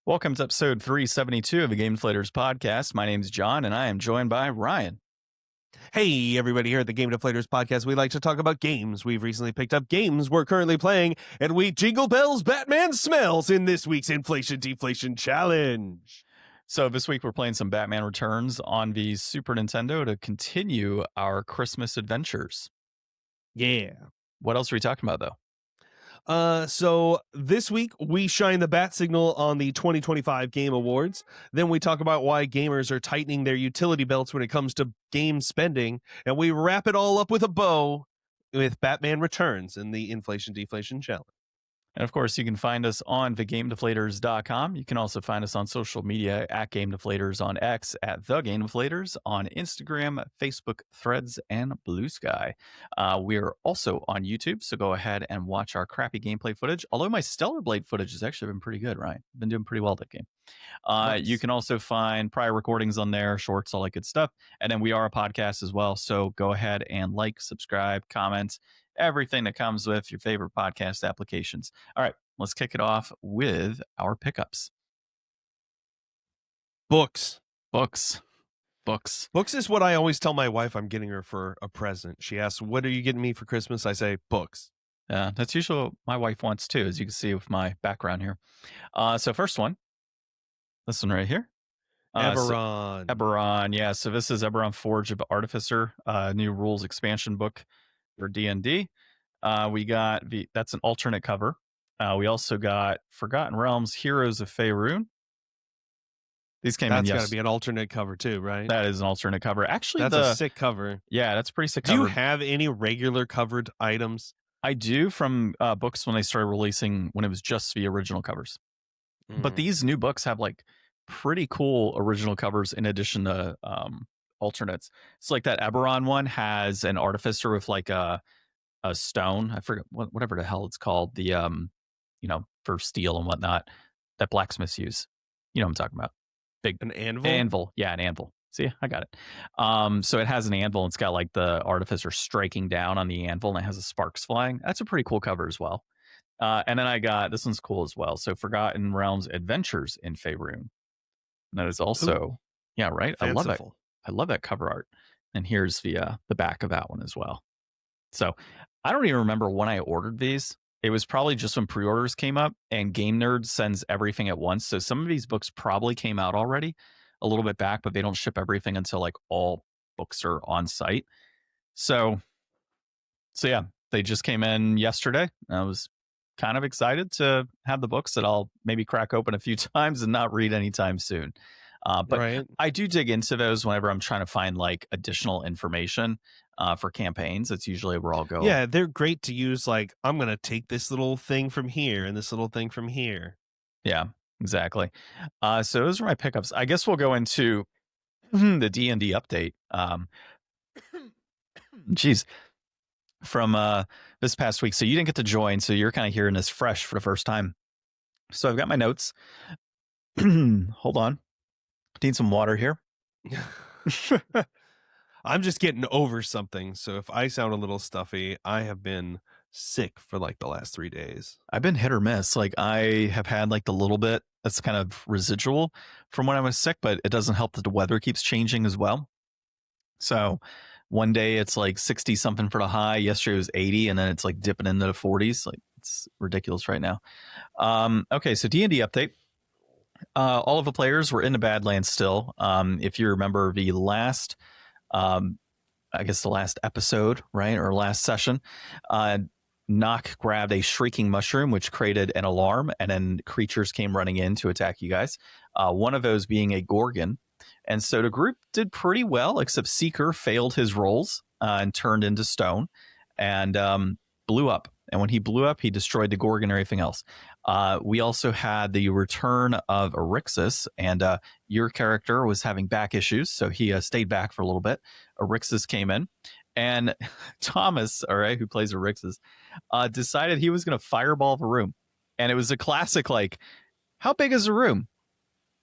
Welcome to episode 372 of the Game Deflators Podcast. My name is John, and I am joined by Ryan. Hey, everybody, here at the Game Deflators Podcast, we like to talk about games. We've recently picked up games we're currently playing, and we jingle bells Batman smells in this week's Inflation Deflation Challenge. So this week we're playing some Batman Returns on the Super Nintendo to continue our Christmas adventures. Yeah. What else are we talking about, though? So this week we shine the bat signal on the 2025 Game Awards. Then we talk about why gamers are tightening their utility belts when it comes to game spending. And we wrap it all up with a bow with Batman Returns in the Inflation Deflation Challenge. And of course, you can find us on thegamedeflators.com. You can also find us on social media at Game Deflators, on X at The Game Deflators, on Instagram, Facebook, Threads, and Blue Sky. We're also on YouTube, so go ahead and watch our crappy gameplay footage. Although my Stellar Blade footage has actually been pretty good, Ryan. Been doing pretty well that game. Nice. You can also find prior recordings on there, shorts, all that good stuff. And then we are a podcast as well, so go ahead and like, subscribe, comment, everything that comes with your favorite podcast applications. All right, let's kick it off with our pickups. Books. Books Is what I always tell my wife I'm getting her for a present. She asks, what are you getting me for Christmas? I say, books. That's usually what my wife wants too, as you can see with my background here. So first one, this one right here. Eberron. Eberron, yeah. So this is Eberron Forge of Artificer, new rules expansion book for D&D. We got that's an alternate cover. We also got Forgotten Realms, Heroes of Faerun. These came in. That's got to be an alternate cover too, right? That is an alternate cover. Actually, that's a sick cover. Yeah, that's a pretty sick Do cover. you have any regular covered items? I do, from books when they started releasing, when it was just the original covers. But these new books have like pretty cool original covers in addition to alternates. So like that Eberron one has an artificer with like a stone. I forget whatever the hell it's called. The for steel and whatnot that blacksmiths use. You know what I'm talking about. An anvil? Anvil. Yeah, an anvil. See, I got it. So it has an anvil, and it's got like the artificer striking down on the anvil, and it has the sparks flying. That's a pretty cool cover as well. And then I got, this one's cool as well. So Forgotten Realms Adventures in Faerun. That is also, yeah, right. Fanciful. I love that. I love that cover art. And here's the back of that one as well. So I don't even remember when I ordered these. It was probably just when pre-orders came up, and Game Nerd sends everything at once. So some of these books probably came out already a little bit back, but they don't ship everything until like all books are on site. So yeah, they just came in yesterday. I was kind of excited to have the books that I'll maybe crack open a few times and not read anytime soon. But right. I do dig into those whenever I'm trying to find like additional information for campaigns. That's usually where I'll go. Yeah, they're great to use. Like, I'm going to take this little thing from here and this little thing from here. Yeah, exactly. So those are my pickups. I guess we'll go into the D&D update. Geez. From this past week. So you didn't get to join, so you're kind of hearing this fresh for the first time. So I've got my notes. Hold on. Need some water here. I'm just getting over something. So if I sound a little stuffy, I have been sick for like the last 3 days. I've been hit or miss. Like I have had like the little bit that's kind of residual from when I was sick, but it doesn't help that the weather keeps changing as well. So one day it's like 60 something for the high. Yesterday it was 80, and then it's like dipping into the 40s. Like it's ridiculous right now. Okay, so D&D update. All of the players were in the Badlands still. If you remember the last, I guess the last episode, right, or last session, Nock grabbed a shrieking mushroom, which created an alarm, and then creatures came running in to attack you guys. One of those being a Gorgon. And so the group did pretty well, except Seeker failed his rolls and turned into stone and blew up. And when he blew up, he destroyed the Gorgon and everything else. We also had the return of Erixus, and your character was having back issues, so he stayed back for a little bit. Erixus came in, and Thomas, all right, who plays Erixus, decided he was going to fireball the room. And it was a classic, like, how big is the room?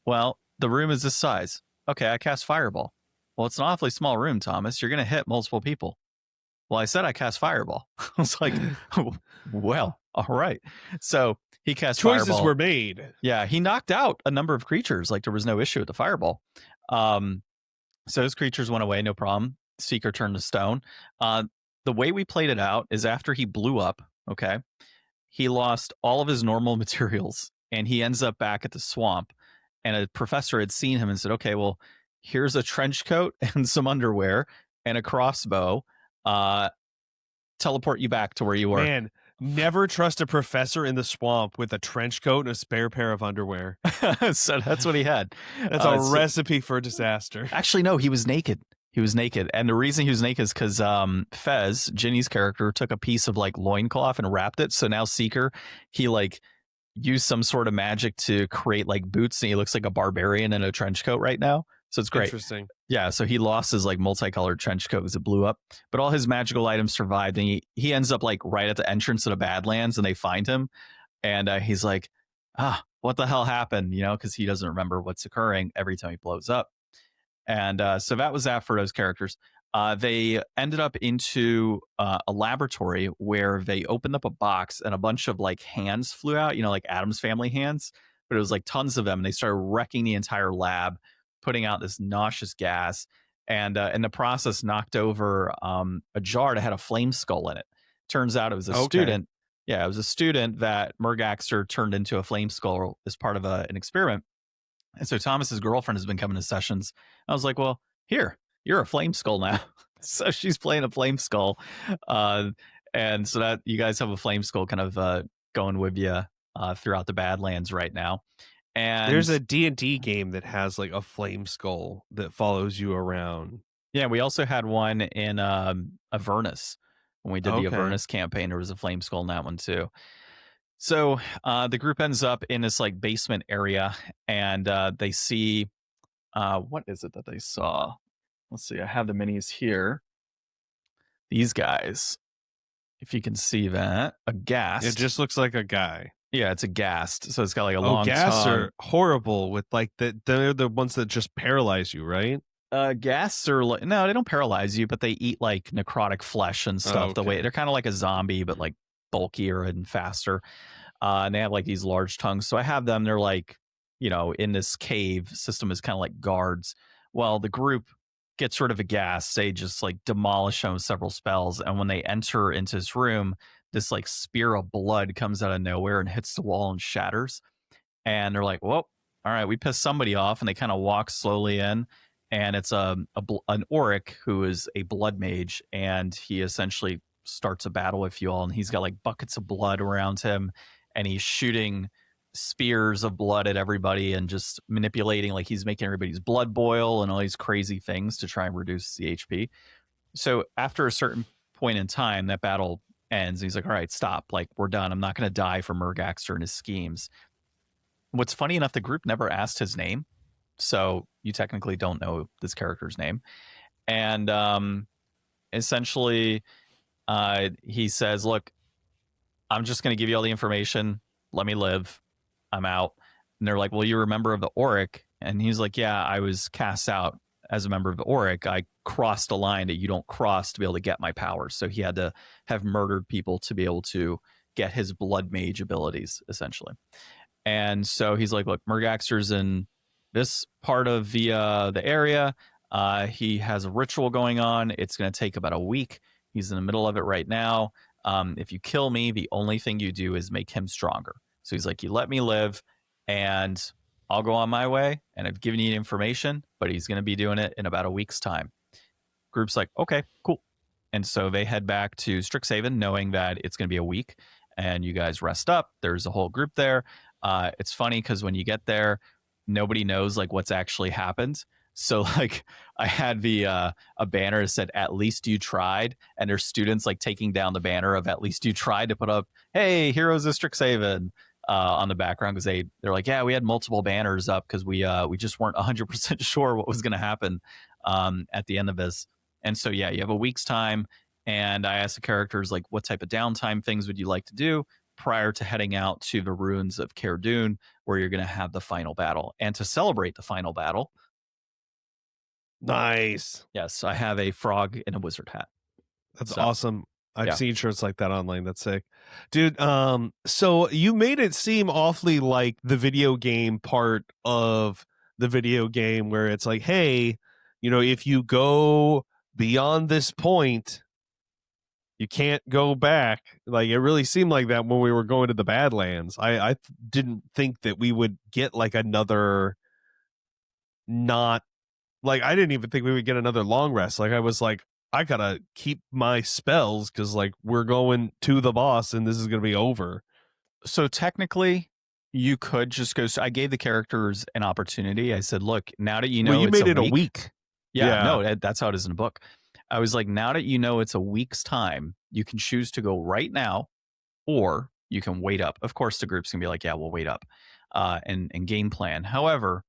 Well, the room is this size. Okay, I cast Fireball. Well, it's an awfully small room, Thomas. You're going to hit multiple people. Well, I said I cast Fireball. I was like, well, all right. So he cast Choices fireball. were made. Yeah, he knocked out a number of creatures. Like there was no issue with the fireball. So those creatures went away, no problem. Seeker turned to stone. The way we played it out is after he blew up, okay, he lost all of his normal materials and he ends up back at the swamp. And a professor had seen him and said, okay, well, here's a trench coat and some underwear and a crossbow. Teleport you back to where you were. Man, never trust a professor in the swamp with a trench coat and a spare pair of underwear. So that's what he had. That's a recipe for disaster. Actually, no, he was naked. He was naked. And the reason he was naked is because Fez, Ginny's character, took a piece of like loincloth and wrapped it. So now Seeker, he like used some sort of magic to create like boots and he looks like a barbarian in a trench coat right now. So it's great. Interesting. Yeah, so he lost his like multicolored trench coat because it blew up, but all his magical items survived, and he ends up like right at the entrance of the Badlands, and they find him, and he's like, what the hell happened? You know, because he doesn't remember what's occurring every time he blows up, and so that was that for those characters. They ended up into a laboratory where they opened up a box, and a bunch of like hands flew out, you know, like Addams Family hands, but it was like tons of them. And they started wrecking the entire lab, putting out this nauseous gas, and in the process knocked over a jar that had a flame skull in it. Turns out it was a student. Yeah, it was a student that Murgaxter turned into a flame skull as part of an experiment. And so Thomas's girlfriend has been coming to sessions. I was like, well, here, you're a flame skull now. So she's playing a flame skull. And so that you guys have a flame skull kind of going with you throughout the Badlands right now. And there's a D&D game that has like a flame skull that follows you around. Yeah, we also had one in Avernus. When we did the Avernus campaign, there was a flame skull in that one too. So the group ends up in this like basement area, and they see what is it that they saw? Let's see, I have the minis here. These guys, if you can see that, a ghast. It just looks like a guy. Yeah, it's a ghast. So it's got like a long ghasts tongue. are horrible with like they're the ones that just paralyze you, right? Ghasts are like, no, they don't paralyze you, but they eat like necrotic flesh and stuff. The way they're kind of like a zombie, but like bulkier and faster. And they have like these large tongues. So I have them. They're like, you know, in this cave system is kind of like guards. Well, the group gets rid of a ghast. They just like demolish them with several spells. And when they enter into this room, this like spear of blood comes out of nowhere and hits the wall and shatters. And they're like, well, all right, we pissed somebody off. And they kind of walk slowly in. And it's an Auric who is a blood mage. And he essentially starts a battle with you all. And he's got like buckets of blood around him. And he's shooting spears of blood at everybody and just manipulating, like he's making everybody's blood boil and all these crazy things to try and reduce the HP. So after a certain point in time, that battle ends. He's like, all right, stop. Like, we're done. I'm not going to die for Murgaxter and his schemes. What's funny enough, the group never asked his name. So you technically don't know this character's name. And essentially, he says, look, I'm just going to give you all the information. Let me live. I'm out. And they're like, well, you're a member of the Auric. And he's like, yeah, I was cast out as a member of the Auric. I crossed a line that you don't cross to be able to get my powers. So he had to have murdered people to be able to get his blood mage abilities, essentially. And so he's like, look, Murgaxter's in this part of the area. He has a ritual going on. It's going to take about a week. He's in the middle of it right now. If you kill me, the only thing you do is make him stronger. So he's like, you let me live and I'll go on my way. And I've given you information, but he's going to be doing it in about a week's time. Group's like, okay, cool. And so they head back to Strixhaven knowing that it's going to be a week and you guys rest up. There's a whole group there. It's funny because when you get there, nobody knows like what's actually happened. So like I had a banner that said, at least you tried. And there's students like taking down the banner of at least you tried to put up, hey, Heroes of Strixhaven on the background. Because they're like, yeah, we had multiple banners up because we just weren't 100% sure what was going to happen at the end of this. And so, yeah, you have a week's time. And I asked the characters, like, what type of downtime things would you like to do prior to heading out to the ruins of Caer-Dune, where you're going to have the final battle. And to celebrate the final battle, nice. yes, I have a frog in a wizard hat. That's awesome. I've Yeah. seen shirts like that online. That's sick. Dude, so you made it seem awfully like the video game part of the video game where it's like, hey, if you go beyond this point, you can't go back. Like it really seemed like that when we were going to the Badlands. I didn't think that we would get like another not like I didn't even think we would get another long rest. Like I was like, I gotta keep my spells because like we're going to the boss and this is gonna be over. So technically, you could just go. So I gave the characters an opportunity. I said, look, now that you Well, know you it's made a it a week. week. Yeah, no, that's how it is in the book. I was like, now that you know it's a week's time, you can choose to go right now, or you can wait up. Of course, the group's gonna be like, yeah, we'll wait up, and game plan. However,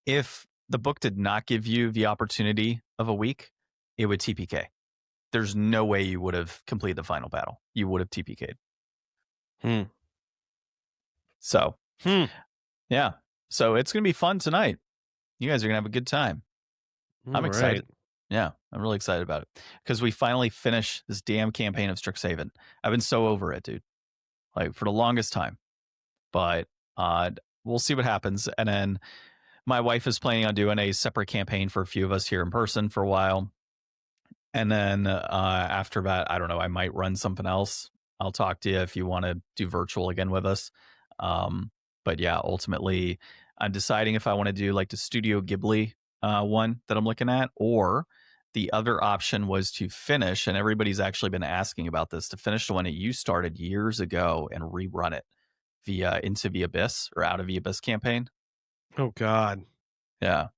if the book did not give you the opportunity of a week, it would TPK. There's no way you would have completed the final battle. You would have TPK'd. So, yeah. So it's going to be fun tonight. You guys are going to have a good time. I'm excited. Right. Yeah, I'm really excited about it because we finally finished this damn campaign of Strixhaven. I've been so over it, dude. Like for the longest time. But we'll see what happens. And then my wife is planning on doing a separate campaign for a few of us here in person for a while. And then after that, I don't know, I might run something else. I'll talk to you if you want to do virtual again with us. But yeah, ultimately, I'm deciding if I want to do like the Studio Ghibli one that I'm looking at, or the other option was to finish, and everybody's actually been asking about this, to finish the one that you started years ago and rerun it via Into the Abyss or Out of the Abyss campaign. Oh God. Yeah.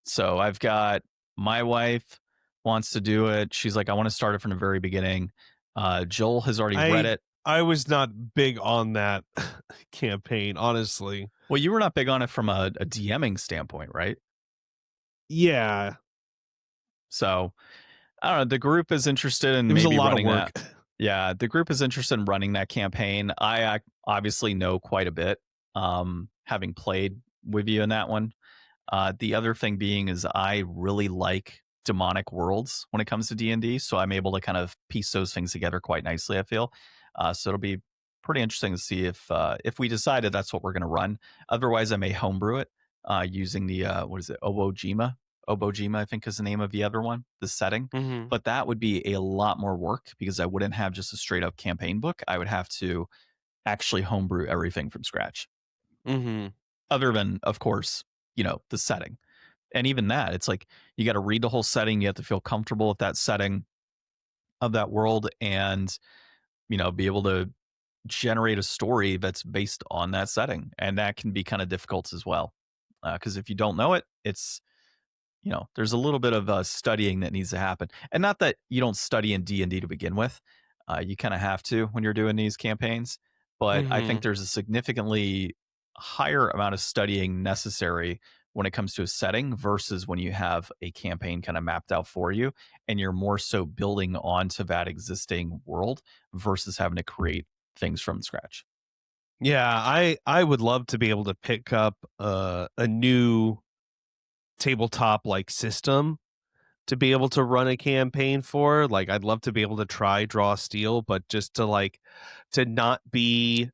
So I've got my wife wants to do it. She's like, I want to start it from the very beginning. Joel has already read it. I was not big on that campaign, honestly. Well, you were not big on it from a DMing standpoint, right? Yeah. So I don't know. The group is interested in maybe maybe a lot running of work. that. Yeah, the group is interested in running that campaign. I obviously know quite a bit, having played with you in that one. The other thing being is I really like demonic worlds when it comes to D&D, so I'm able to kind of piece those things together quite nicely, I feel. So it'll be pretty interesting to see if we decided that's what we're going to run. Otherwise, I may homebrew it using the what is it, Obojima, I think is the name of the other one, the setting. But that would be a lot more work because I wouldn't have just a straight up campaign book. I would have to actually homebrew everything from scratch. Other than, of course, the setting. And even that, it's like you got to read the whole setting. You have to feel comfortable with that setting of that world and, be able to generate a story that's based on that setting. And that can be kind of difficult as well. Because if you don't know it, it's, there's a little bit of studying that needs to happen. And not that you don't study in D&D to begin with. You kind of have to when you're doing these campaigns. But I think there's a significantly higher amount of studying necessary when it comes to a setting versus when you have a campaign kind of mapped out for you and you're more so building onto that existing world versus having to create things from scratch. Yeah, I would love to be able to pick up a new tabletop like system to be able to run a campaign for. Like I'd love to be able to try Draw Steel, but just to not be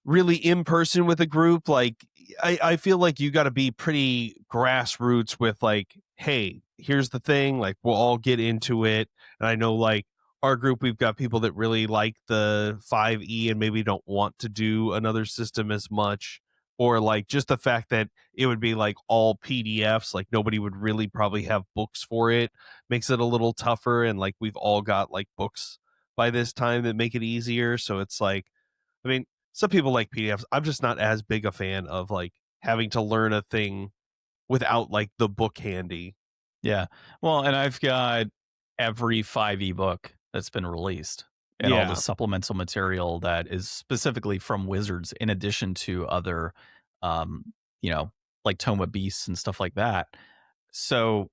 really in person with a group. Like I feel like you got to be pretty grassroots with like, hey, here's the thing, like we'll all get into it. And I know like our group, we've got people that really like the 5e and maybe don't want to do another system as much, or like just the fact that it would be like all PDFs, like nobody would really probably have books for it, makes it a little tougher. And like we've all got like books by this time that make it easier. So it's like, I mean, some people like PDFs. I'm just not as big a fan of like having to learn a thing without like the book handy. Yeah. Well, and I've got every 5e book that's been released and all the supplemental material that is specifically from Wizards in addition to other um, like Tome of Beasts and stuff like that. So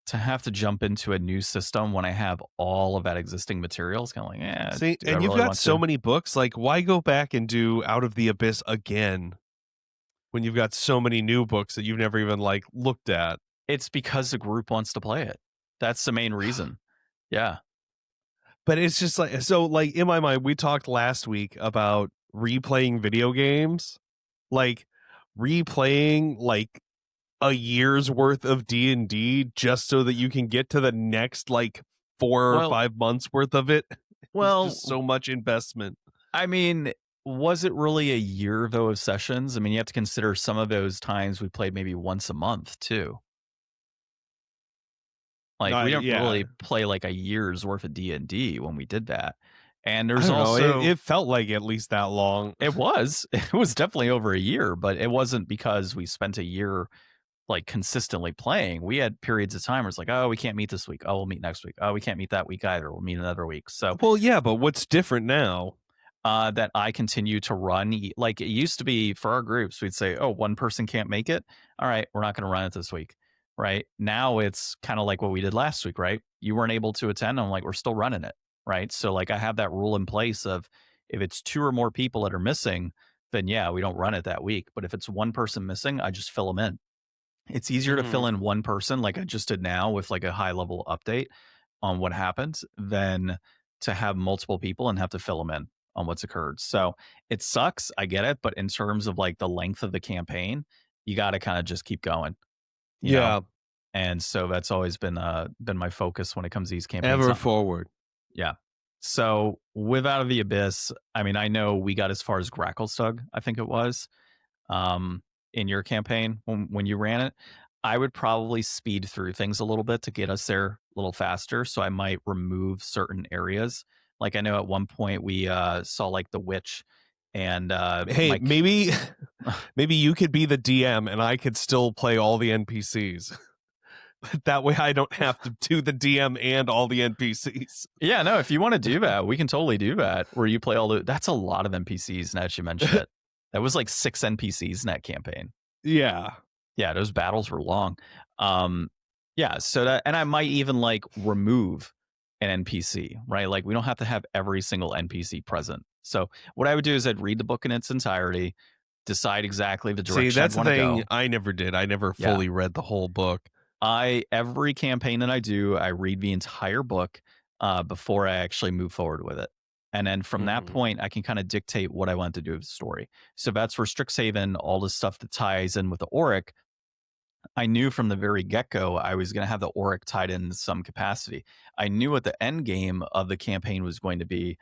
to have to jump into a new system when I have all of that existing material is kind of like, See, do I and you've really got want so to? many books. Like, why go back and do Out of the Abyss again when you've got so many new books that you've never even like looked at? It's because the group wants to play it. That's the main reason. Yeah. But it's just like, so like in my mind, we talked last week about replaying video games, like replaying like a year's worth of D&D just so that you can get to the next like 4 or 5 months worth of it. It's just Well, so much investment. I mean, was it really a year though of sessions? I mean, you have to consider some of those times we played maybe once a month too. Like we don't Yeah, really play like a year's worth of D&D when we did that. And I there's don't know. It, also it felt like at least that long. it was definitely over a year, but it wasn't because we spent a year like consistently playing. We had periods of time where it's like, oh, we can't meet this week. Oh, we'll meet next week. Oh, we can't meet that week either. We'll meet another week. So Well, yeah, but what's different now? that I continue to run. Like it used to be for our groups, we'd say, oh, one person can't make it. All right, we're not going to run it this week. Right now, it's kind of like what we did last week. Right, you weren't able to attend. I'm like, we're still running it. Right, so like I have that rule in place of if it's two or more people that are missing, then yeah, we don't run it that week. But if it's one person missing, I just fill them in. It's easier to fill Mhm. in one person, like I just did now, with like a high level update on what happened, than to have multiple people and have to fill them in on what's occurred. So it sucks. I get it. But in terms of like the length of the campaign, you got to kind of just keep going, you know? Yeah, And so that's always been my focus when it comes to these campaigns. ever forward. Yeah. So with Out of the Abyss, I mean, I know we got as far as Gracklestug, I think it was, um, in your campaign when you ran it. I would probably speed through things a little bit to get us there a little faster. So I might remove certain areas. Like I know at one point we saw like the witch and Hey, Mike. maybe maybe you could be the DM and I could still play all the NPCs. That way I don't have to do the DM and all the NPCs. Yeah, no, if you want to do that, we can totally do that. Where you play all the that's a lot of NPCs now that you mention it. That was like 6 NPCs in that campaign. Yeah. Yeah, those battles were long. Um, yeah, so that, and I might even like remove an NPC, right? Like we don't have to have every single NPC present. So what I would do is I'd read the book in its entirety, decide exactly the See, direction I'd that's the want to thing go. I never did. I never Yeah. fully read the whole book. Every campaign that I do, I read the entire book before I actually move forward with it. And then from that Mhm. point, I can kind of dictate what I want to do with the story. So that's for Strixhaven, all the stuff that ties in with the Auric. I knew from the very get go I was going to have the Auric tied in some capacity. I knew what the end game of the campaign was going to be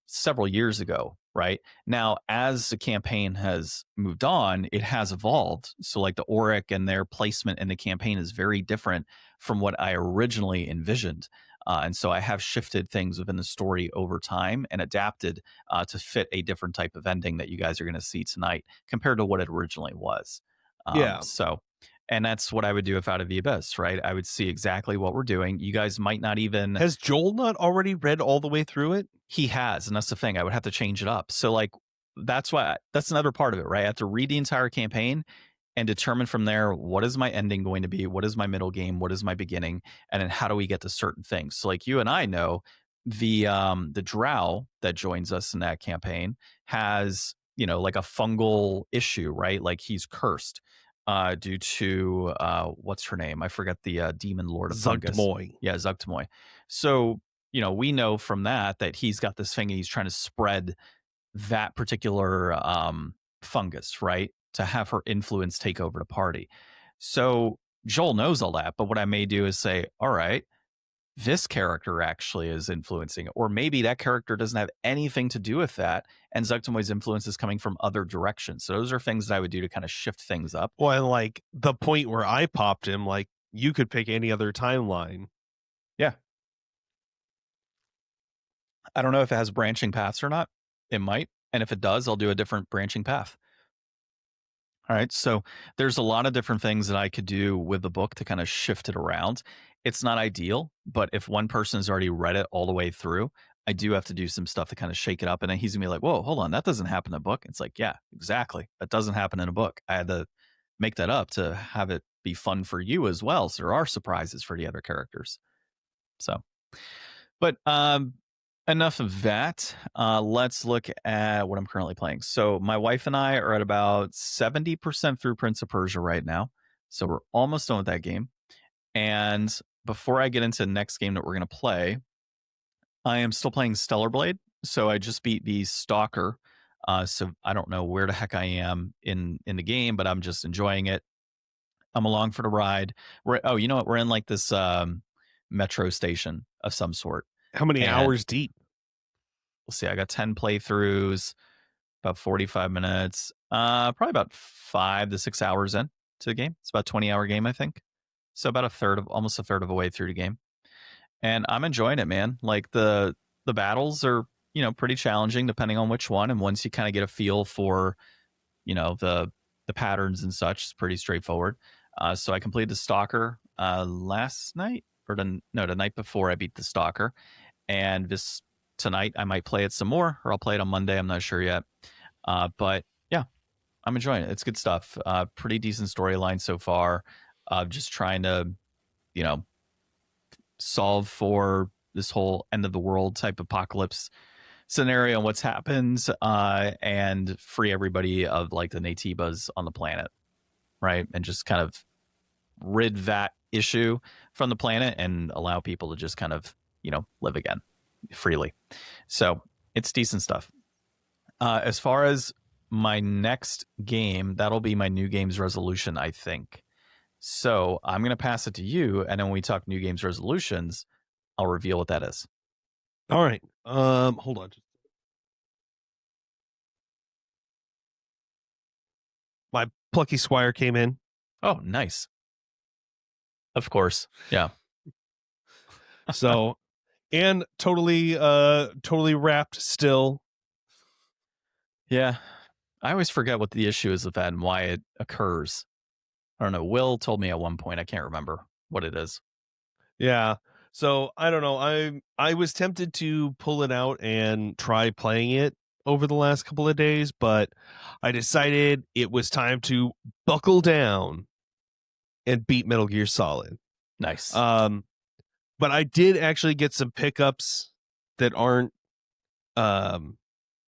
several years ago, right? Now, as the campaign has moved on, it has evolved. So, like the Auric and their placement in the campaign is very different from what I originally envisioned. And so I have shifted things within the story over time and adapted to fit a different type of ending that you guys are going to see tonight compared to what it originally was. Yeah. And that's what I would do if Out of the Abyss, right? I would see exactly what we're doing. You guys might not even Has Joel not already read all the way through it? he has, and that's the thing. I would have to change it up. So like that's another part of it, right? I have to read the entire campaign and determine from there what is my ending going to be, what is my middle game, what is my beginning, and then how do we get to certain things. So like you and I know the drow that joins us in that campaign has, you know, like a fungal issue, right? Like he's cursed due to what's her name? I forget the demon lord of fungus. Zugtmoy. Yeah, Zugtmoy. So you know, we know from that he's got this thing and he's trying to spread that particular fungus, right? To have her influence take over the party. So Joel knows all that, but what I may do is say, all right, this character actually is influencing it. Or maybe that character doesn't have anything to do with that. And Zugtomoy's influence is coming from other directions. So those are things that I would do to kind of shift things up. Well, and like the point where I popped him, like you could pick any other timeline. Yeah. I don't know if it has branching paths or not. It might. And if it does, I'll do a different branching path. All right. So there's a lot of different things that I could do with the book to kind of shift it around. It's not ideal, but if one person has already read it all the way through, I do have to do some stuff to kind of shake it up. And then he's gonna be like, whoa, hold on, that doesn't happen in a book. It's like, yeah, exactly. That doesn't happen in a book. I had to make that up to have it be fun for you as well. So there are surprises for the other characters. So but enough of that. Let's look at what I'm currently playing. So my wife and I are at about 70% through Prince of Persia right now. So we're almost done with that game. And before I get into the next game that we're going to play, I am still playing Stellar Blade, so I just beat the Stalker. So I don't know where the heck I am in the game, but I'm just enjoying it. I'm along for the ride. You know what? We're in like this metro station of some sort, How many and hours deep? we'll see. I got 10 playthroughs, about 45 minutes, probably about 5 to 6 hours in to the game. It's about a 20-hour game, I think. So about almost a third of a way through the game, and I'm enjoying it, man. Like the battles are pretty challenging depending on which one, and once you kind of get a feel for the patterns and such, it's pretty straightforward. So I completed the Stalker last night, or the night before I beat the Stalker, and this tonight I might play it some more, or I'll play it on Monday. I'm not sure yet, but yeah, I'm enjoying it. It's good stuff. Pretty decent storyline so far. Just trying to solve for this whole end of the world type apocalypse scenario and what's happened, and free everybody of like the Natibas on the planet, right? And just kind of rid that issue from the planet and allow people to just kind of live again freely. So it's decent stuff. As far as my next game, that'll be my new games resolution, I think. So I'm going to pass it to you, and then when we talk new games resolutions, I'll reveal what that is. All right. Hold on. My plucky squire came in. Oh, nice. Of course. Yeah. So, and totally wrapped still. Yeah. I always forget what the issue is with that and why it occurs. I don't know. Will told me at one point. I can't remember what it is. Yeah. So I don't know. I was tempted to pull it out and try playing it over the last couple of days, but I decided it was time to buckle down and beat Metal Gear Solid. Nice. But I did actually get some pickups that aren't I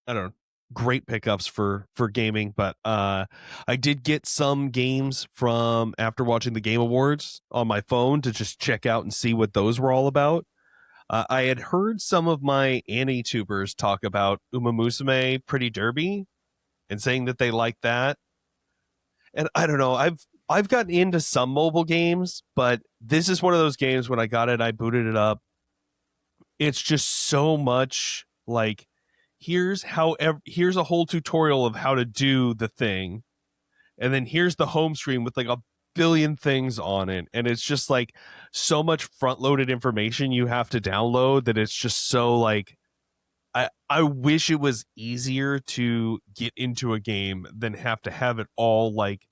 don't know, great pickups for gaming, but I did get some games from after watching the Game Awards on my phone to just check out and see what those were all about. I had heard some of my anti-tubers talk about Uma Musume Pretty Derby and saying that they like that. And I don't know, I've gotten into some mobile games, but this is one of those games when I got it, I booted it up. It's just so much like here's a whole tutorial of how to do the thing, and then here's the home screen with like a billion things on it, and it's just like so much front loaded information you have to download that it's just so like I wish it was easier to get into a game than have to have it all like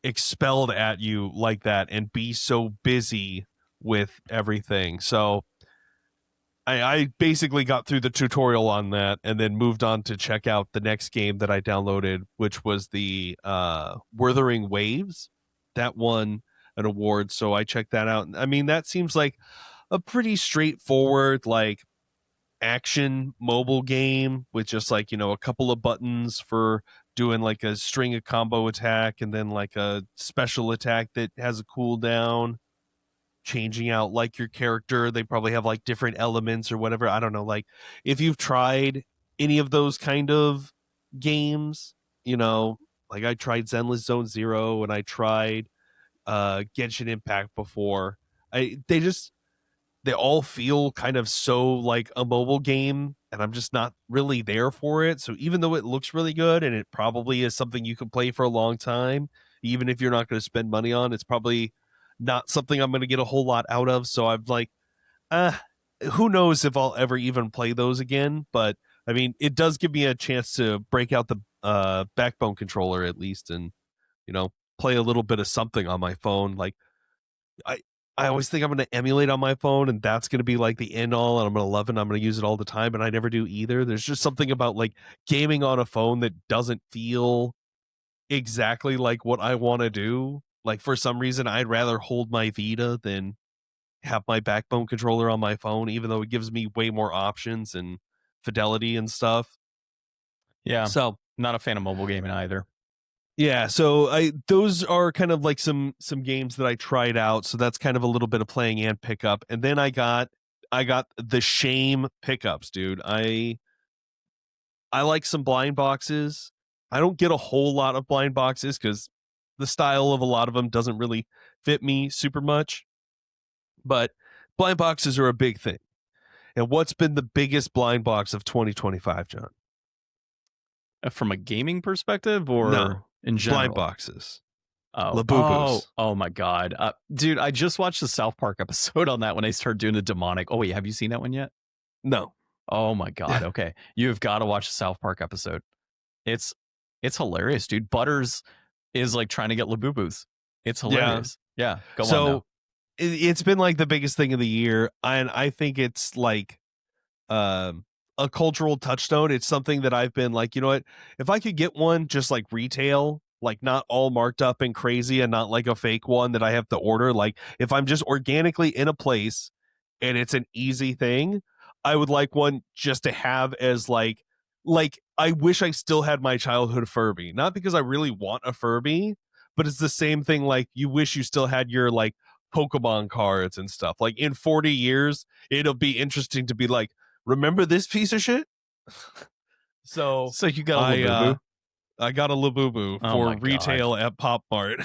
expelled at you like that and be so busy with everything. So I basically got through the tutorial on that and then moved on to check out the next game that I downloaded, which was the Wuthering Waves. That won an award, so I checked that out. I mean, that seems like a pretty straightforward like action mobile game with just like, a couple of buttons for doing like a string of combo attack and then like a special attack that has a cooldown, changing out like your character. They probably have like different elements or whatever. I don't know. Like if you've tried any of those kind of games, like I tried Zenless Zone Zero and I tried Genshin Impact before. They all feel kind of so like a mobile game, and I'm just not really there for it. So even though it looks really good and it probably is something you can play for a long time, even if you're not going to spend money on, it's probably not something I'm going to get a whole lot out of. So I'm like, who knows if I'll ever even play those again. But I mean, it does give me a chance to break out the Backbone controller at least and, play a little bit of something on my phone. Like I always think I'm going to emulate on my phone and that's going to be like the end all and I'm going to love it and I'm going to use it all the time. And I never do either. There's just something about like gaming on a phone that doesn't feel exactly like what I want to do. Like for some reason, I'd rather hold my Vita than have my Backbone controller on my phone, even though it gives me way more options and fidelity and stuff. Yeah. So not a fan of mobile gaming either. Yeah, so those are kind of like some games that I tried out. So that's kind of a little bit of playing and pickup. And then I got I got the shame pickups, dude. I like some blind boxes. I don't get a whole lot of blind boxes because the style of a lot of them doesn't really fit me super much. But blind boxes are a big thing. And what's been the biggest blind box of 2025, John? From a gaming perspective or No, in blind general? boxes. Oh, Labubus. oh my God. Dude, I just watched the South Park episode on that when they started doing the demonic. Oh, wait, have you seen that one yet? No. Oh my God. Okay. You've got to watch the South Park episode. It's hilarious, dude. Butters is like trying to get Labubus. It's hilarious. Yeah. Go on now. It's been like the biggest thing of the year. And I think it's like a cultural touchstone. It's something that I've been like, you know what? If I could get one just like retail, like not all marked up and crazy and not like a fake one that I have to order, like if I'm just organically in a place and it's an easy thing, I would like one just to have as like I wish I still had my childhood Furby. Not because I really want a Furby, but it's the same thing like you wish you still had your like Pokemon cards and stuff. Like in 40 years, it'll be interesting to be like, remember this piece of shit? So you got a Labubu? I got a Labubu Oh for my God. retail at Pop Mart.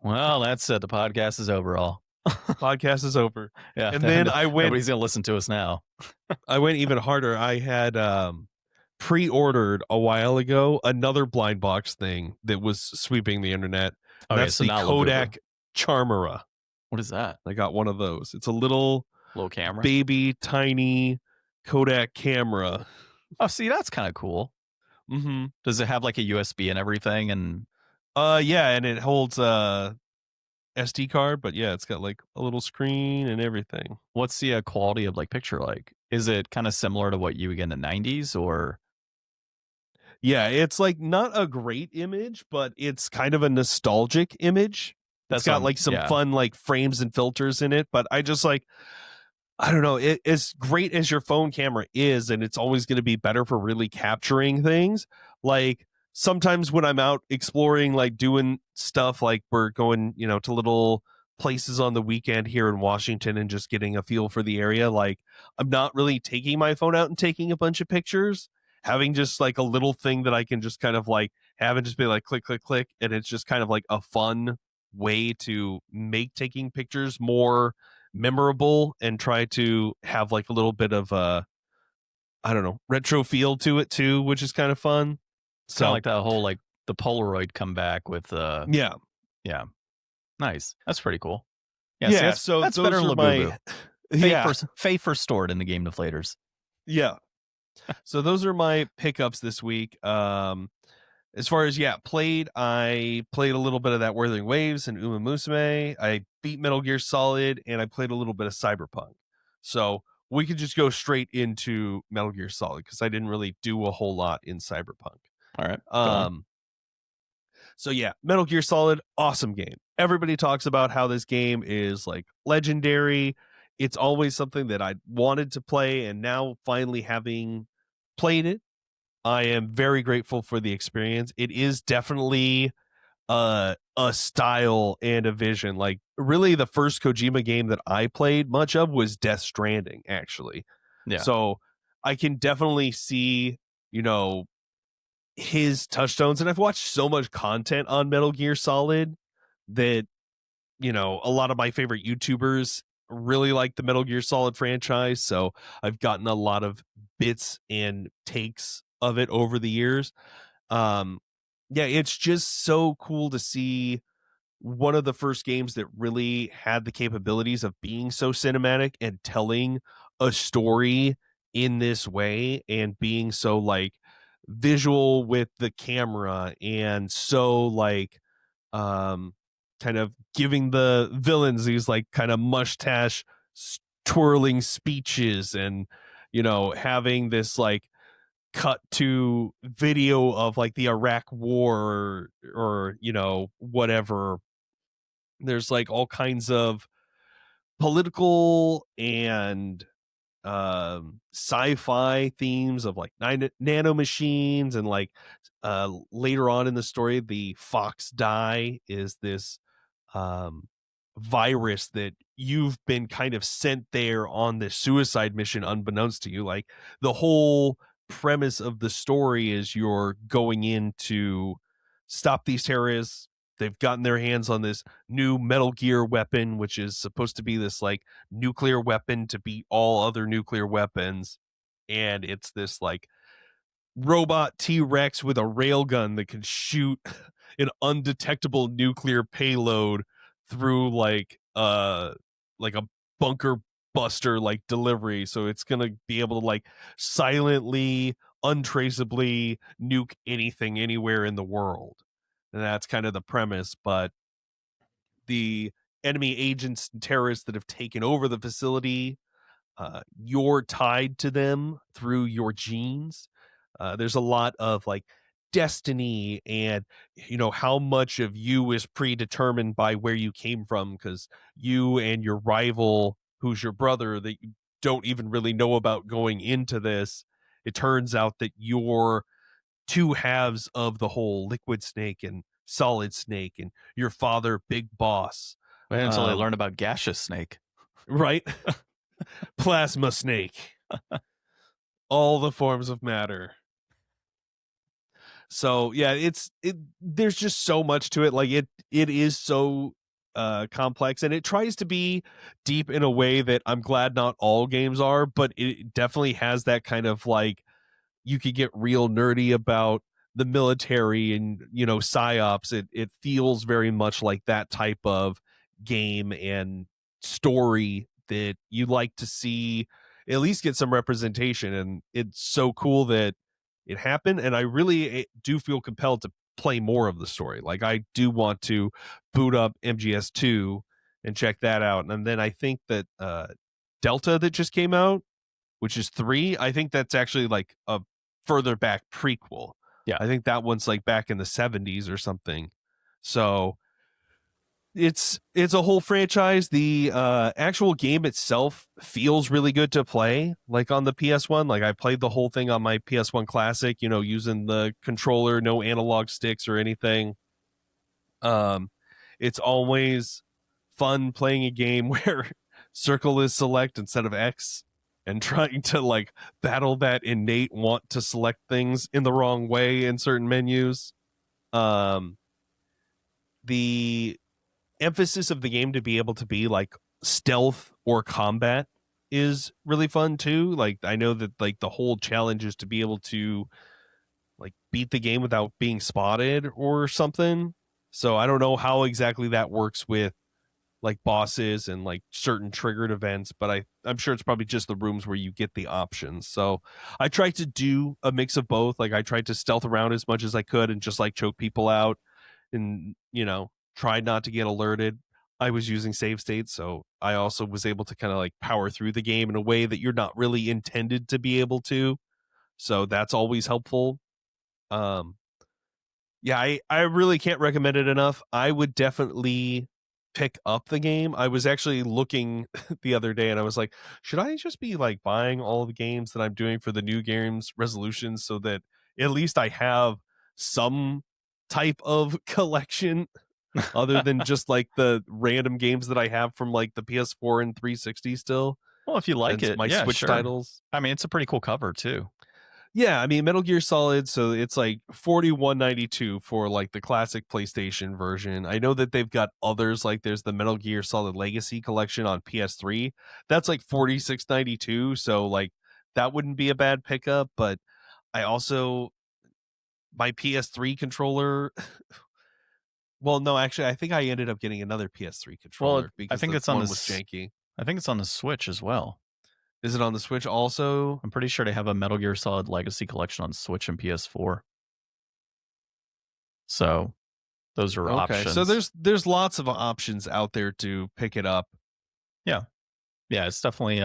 Well, that's it. The podcast is over all. Podcast is over. Yeah. And then I went Nobody's going to listen to us now. I went even harder. I had pre-ordered a while ago another blind box thing that was sweeping the internet. Okay, That's so the not Kodak Labubu. Charmera. What is that? I got one of those. It's a little camera? baby tiny Kodak camera. Oh, see, that's kind of cool. Mm-hmm. Does it have like a USB and everything? And yeah, and it holds a SD card, but yeah, it's got like a little screen and everything. What's the quality of like picture like? Is it kind of similar to what you would get in the 90s or? Yeah, it's like not a great image, but it's kind of a nostalgic image. It's got like some fun like frames and filters in it, but I just like I don't know, as great as your phone camera is, and it's always going to be better for really capturing things. Like sometimes when I'm out exploring, like doing stuff, like we're going, you know, to little places on the weekend here in Washington and just getting a feel for the area, like I'm not really taking my phone out and taking a bunch of pictures. Having just like a little thing that I can just kind of like have and just be like click, click, click. And it's just kind of like a fun way to make taking pictures more memorable and try to have like a little bit of I don't know, retro feel to it too, which is kind of fun. It's kind of like that whole like the Polaroid comeback with yeah. Nice. That's pretty cool. Yeah, see, that's better than Labubu. Faye first stored in the Game Deflators. Yeah. So those are my pickups this week. As far as I played a little bit of that Whirling Waves and Uma Musume. I beat Metal Gear Solid and I played a little bit of Cyberpunk. So we could just go straight into Metal Gear Solid because I didn't really do a whole lot in Cyberpunk. All right. So yeah, Metal Gear Solid, awesome game. Everybody talks about how this game is like legendary. It's always something that I wanted to play, and now finally having played it, I am very grateful for the experience. It is definitely a style and a vision. Like really the first Kojima game that I played much of was Death Stranding, actually. Yeah. So I can definitely see, you know, his touchstones, and I've watched so much content on Metal Gear Solid that, you know, a lot of my favorite YouTubers really like the Metal Gear Solid franchise, so I've gotten a lot of bits and takes of it over the years. Yeah, it's just so cool to see one of the first games that really had the capabilities of being so cinematic and telling a story in this way and being so like visual with the camera and so like kind of giving the villains these like kind of mustache twirling speeches and, you know, having this like cut to video of like the Iraq war or you know whatever. There's like all kinds of political and sci-fi themes of like nano machines and like later on in the story the fox die is this virus that you've been kind of sent there on this suicide mission unbeknownst to you. Like the whole premise of the story is you're going in to stop these terrorists. They've gotten their hands on this new Metal Gear weapon, which is supposed to be this like nuclear weapon to beat all other nuclear weapons. And it's this like robot T-Rex with a railgun that can shoot an undetectable nuclear payload through like a bunker buster like delivery. So it's gonna be able to like silently, untraceably nuke anything anywhere in the world. And that's kind of the premise. But the enemy agents and terrorists that have taken over the facility, you're tied to them through your genes. There's a lot of like destiny and how much of you is predetermined by where you came from, because you and your rival, who's your brother that you don't even really know about going into this, it turns out that you're two halves of the whole liquid snake and solid snake, and your father big boss. Wait until they learn about gaseous snake. Right. Plasma snake. All the forms of matter. So yeah, there's just so much to it. Like it is so complex, and it tries to be deep in a way that I'm glad not all games are, but it definitely has that kind of like, you could get real nerdy about the military and psyops. It feels very much like that type of game and story that you like to see at least get some representation. And it's so cool that it happened, and I really do feel compelled to play more of the story. Like I do want to boot up MGS2 and check that out. And then I think that Delta that just came out, which is 3, I think that's actually like a further back prequel. Yeah. I think that one's like back in the 70s or something. So it's a whole franchise. The actual game itself feels really good to play, like on the PS1. Like I played the whole thing on my PS1 Classic, using the controller, no analog sticks or anything. It's always fun playing a game where circle is select instead of X, and trying to like battle that innate want to select things in the wrong way in certain menus. The emphasis of the game to be able to be like stealth or combat is really fun too. Like I know that like the whole challenge is to be able to like beat the game without being spotted or something. So I don't know how exactly that works with like bosses and like certain triggered events, but I'm sure it's probably just the rooms where you get the options. So I tried to do a mix of both. Like I tried to stealth around as much as I could and just like choke people out, and tried not to get alerted. I was using save states, so I also was able to kind of like power through the game in a way that you're not really intended to be able to. So that's always helpful. Yeah, I really can't recommend it enough. I would definitely pick up the game. I was actually looking the other day and I was like, should I just be like buying all the games that I'm doing for the new games resolutions so that at least I have some type of collection other than just like the random games that I have from like the PS4 and 360 still. Well, if you like And it, my yeah, Switch sure. titles. I mean, it's a pretty cool cover too. Yeah, I mean Metal Gear Solid, so it's like $41.92 for like the classic PlayStation version. I know that they've got others, like there's the Metal Gear Solid Legacy collection on PS3. That's like $46.92, so like that wouldn't be a bad pickup, but I also my PS3 controller well, no, actually I think I ended up getting another PS3 controller because I think the it's on one the was janky. I think it's on the Switch as well. Is it on the Switch also? I'm pretty sure they have a Metal Gear Solid Legacy collection on Switch and PS4. So those are options. So there's lots of options out there to pick it up. Yeah, it's definitely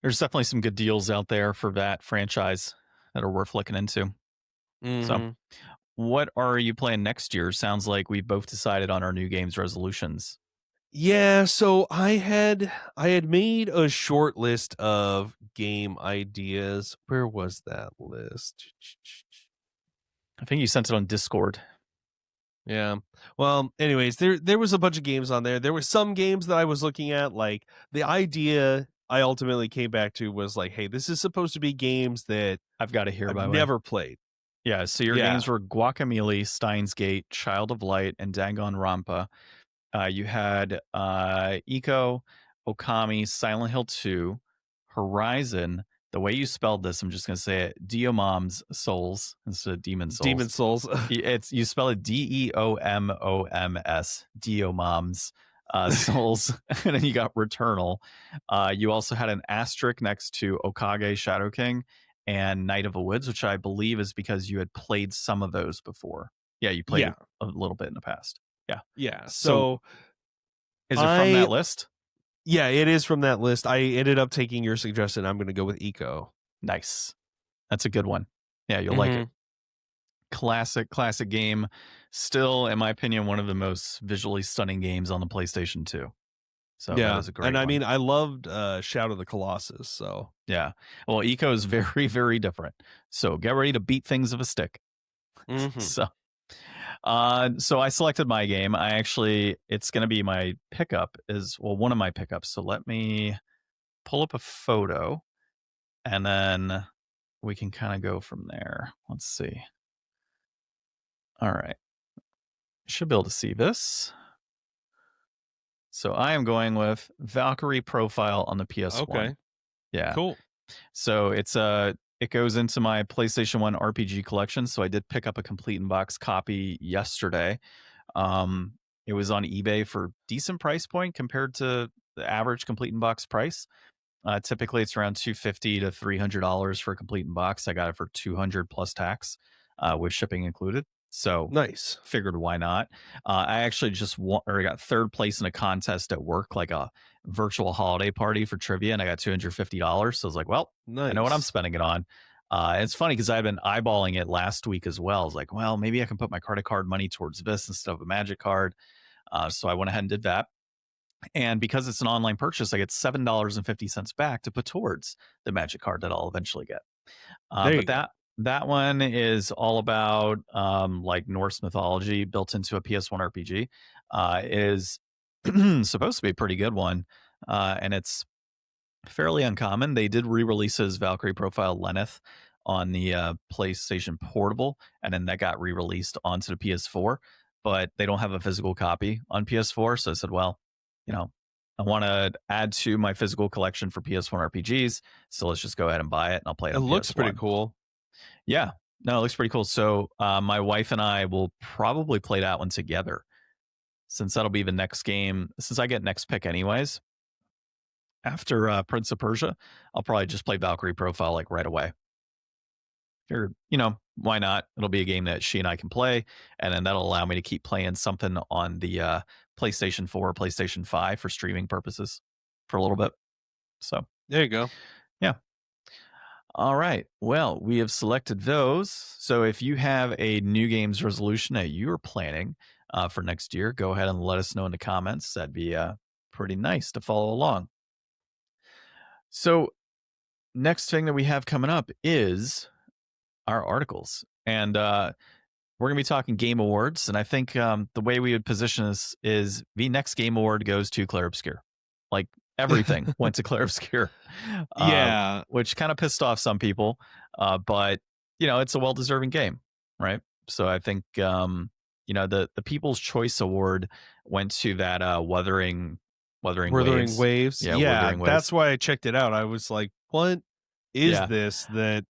there's definitely some good deals out there for that franchise that are worth looking into. Mm-hmm. So what are you playing next year? Sounds like we both decided on our new games resolutions. Yeah, so I had made a short list of game ideas. Where was that list? I think you sent it on Discord. Yeah. Well, anyways, there was a bunch of games on there. There were some games that I was looking at, like the idea I ultimately came back to was like, hey, this is supposed to be games that I've got it here, I've by the way. never played. Yeah, so your Yeah. games were Guacamelee, Steins Gate, Child of Light, and Danganronpa. You had Eco, Okami, Silent Hill 2, Horizon. The way you spelled this, I'm just going to say it, Diomom's Souls instead of Demon Souls. Demon Souls. It's you spell it Deomoms, Diomom's Souls, and then you got Returnal. You also had an asterisk next to Okage Shadow King and Night of the Woods, which I believe is because you had played some of those before. Yeah, you played Yeah. a little bit in the past. Yeah. Yeah. So So is it from that list? yeah, it is from that list. I ended up taking your suggestion. I'm going to go with Eco. Nice. That's a good one. Yeah, you'll like it. Classic game. Still, in my opinion, one of the most visually stunning games on the PlayStation 2. So that is a great and I one. mean, I loved Shout of the Colossus. So yeah. Well, Eco is very, very different. So get ready to beat things with a stick. So so I selected my game. It's going to be my pickup one of my pickups. So let me pull up a photo and then we can kind of go from there. Let's see. All right. Should be able to see this. So I am going with Valkyrie Profile on the PS1. Okay. Yeah. Cool. So it goes into my PlayStation 1 RPG collection. So I did pick up a complete in box copy yesterday. It was on eBay for decent price point compared to the average complete in box price. Typically it's around $250 to $300 for a complete in box. I got it for $200 plus tax, with shipping included. So nice. Figured why not. I actually got third place in a contest at work, like a virtual holiday party for trivia, and I got $250. So I was like, well, nice. I know what I'm spending it on. It's funny because I've been eyeballing it last week as well. I was like, well, maybe I can put my credit card money towards this instead of a Magic card. So I went ahead and did that. And because it's an online purchase, I get $7.50 back to put towards the Magic card that I'll eventually get. That one is all about like Norse mythology built into a PS1 RPG. It is supposed to be a pretty good one, and it's fairly uncommon. They did re-release as Valkyrie Profile Lenneth on the PlayStation Portable, and then that got re-released onto the PS4, but they don't have a physical copy on PS4. So I said, well, I want to add to my physical collection for PS1 RPGs, so let's just go ahead and buy it, and I'll play it. It looks pretty cool. Yeah, no, it looks pretty cool. So my wife and I will probably play that one together, since that'll be the next game. Since I get next pick anyways, after Prince of Persia, I'll probably just play Valkyrie Profile like right away. Or, why not? It'll be a game that she and I can play, and then that'll allow me to keep playing something on the PlayStation 4 or PlayStation 5 for streaming purposes for a little bit. So there you go. Yeah. All right. Well, we have selected those. So if you have a new games resolution that you are planning for next year, go ahead and let us know in the comments. That'd be pretty nice to follow along. So next thing that we have coming up is our articles. And we're going to be talking Game Awards. And I think the way we would position this is the next Game Award goes to Clair Obscur. Like everything went to Clair Obscur. Yeah. Which kind of pissed off some people. But, it's a well-deserving game, right? So I think, the People's Choice Award went to that Wuthering Waves. Yeah, Wuthering Waves. That's why I checked it out. I was like, what is this that...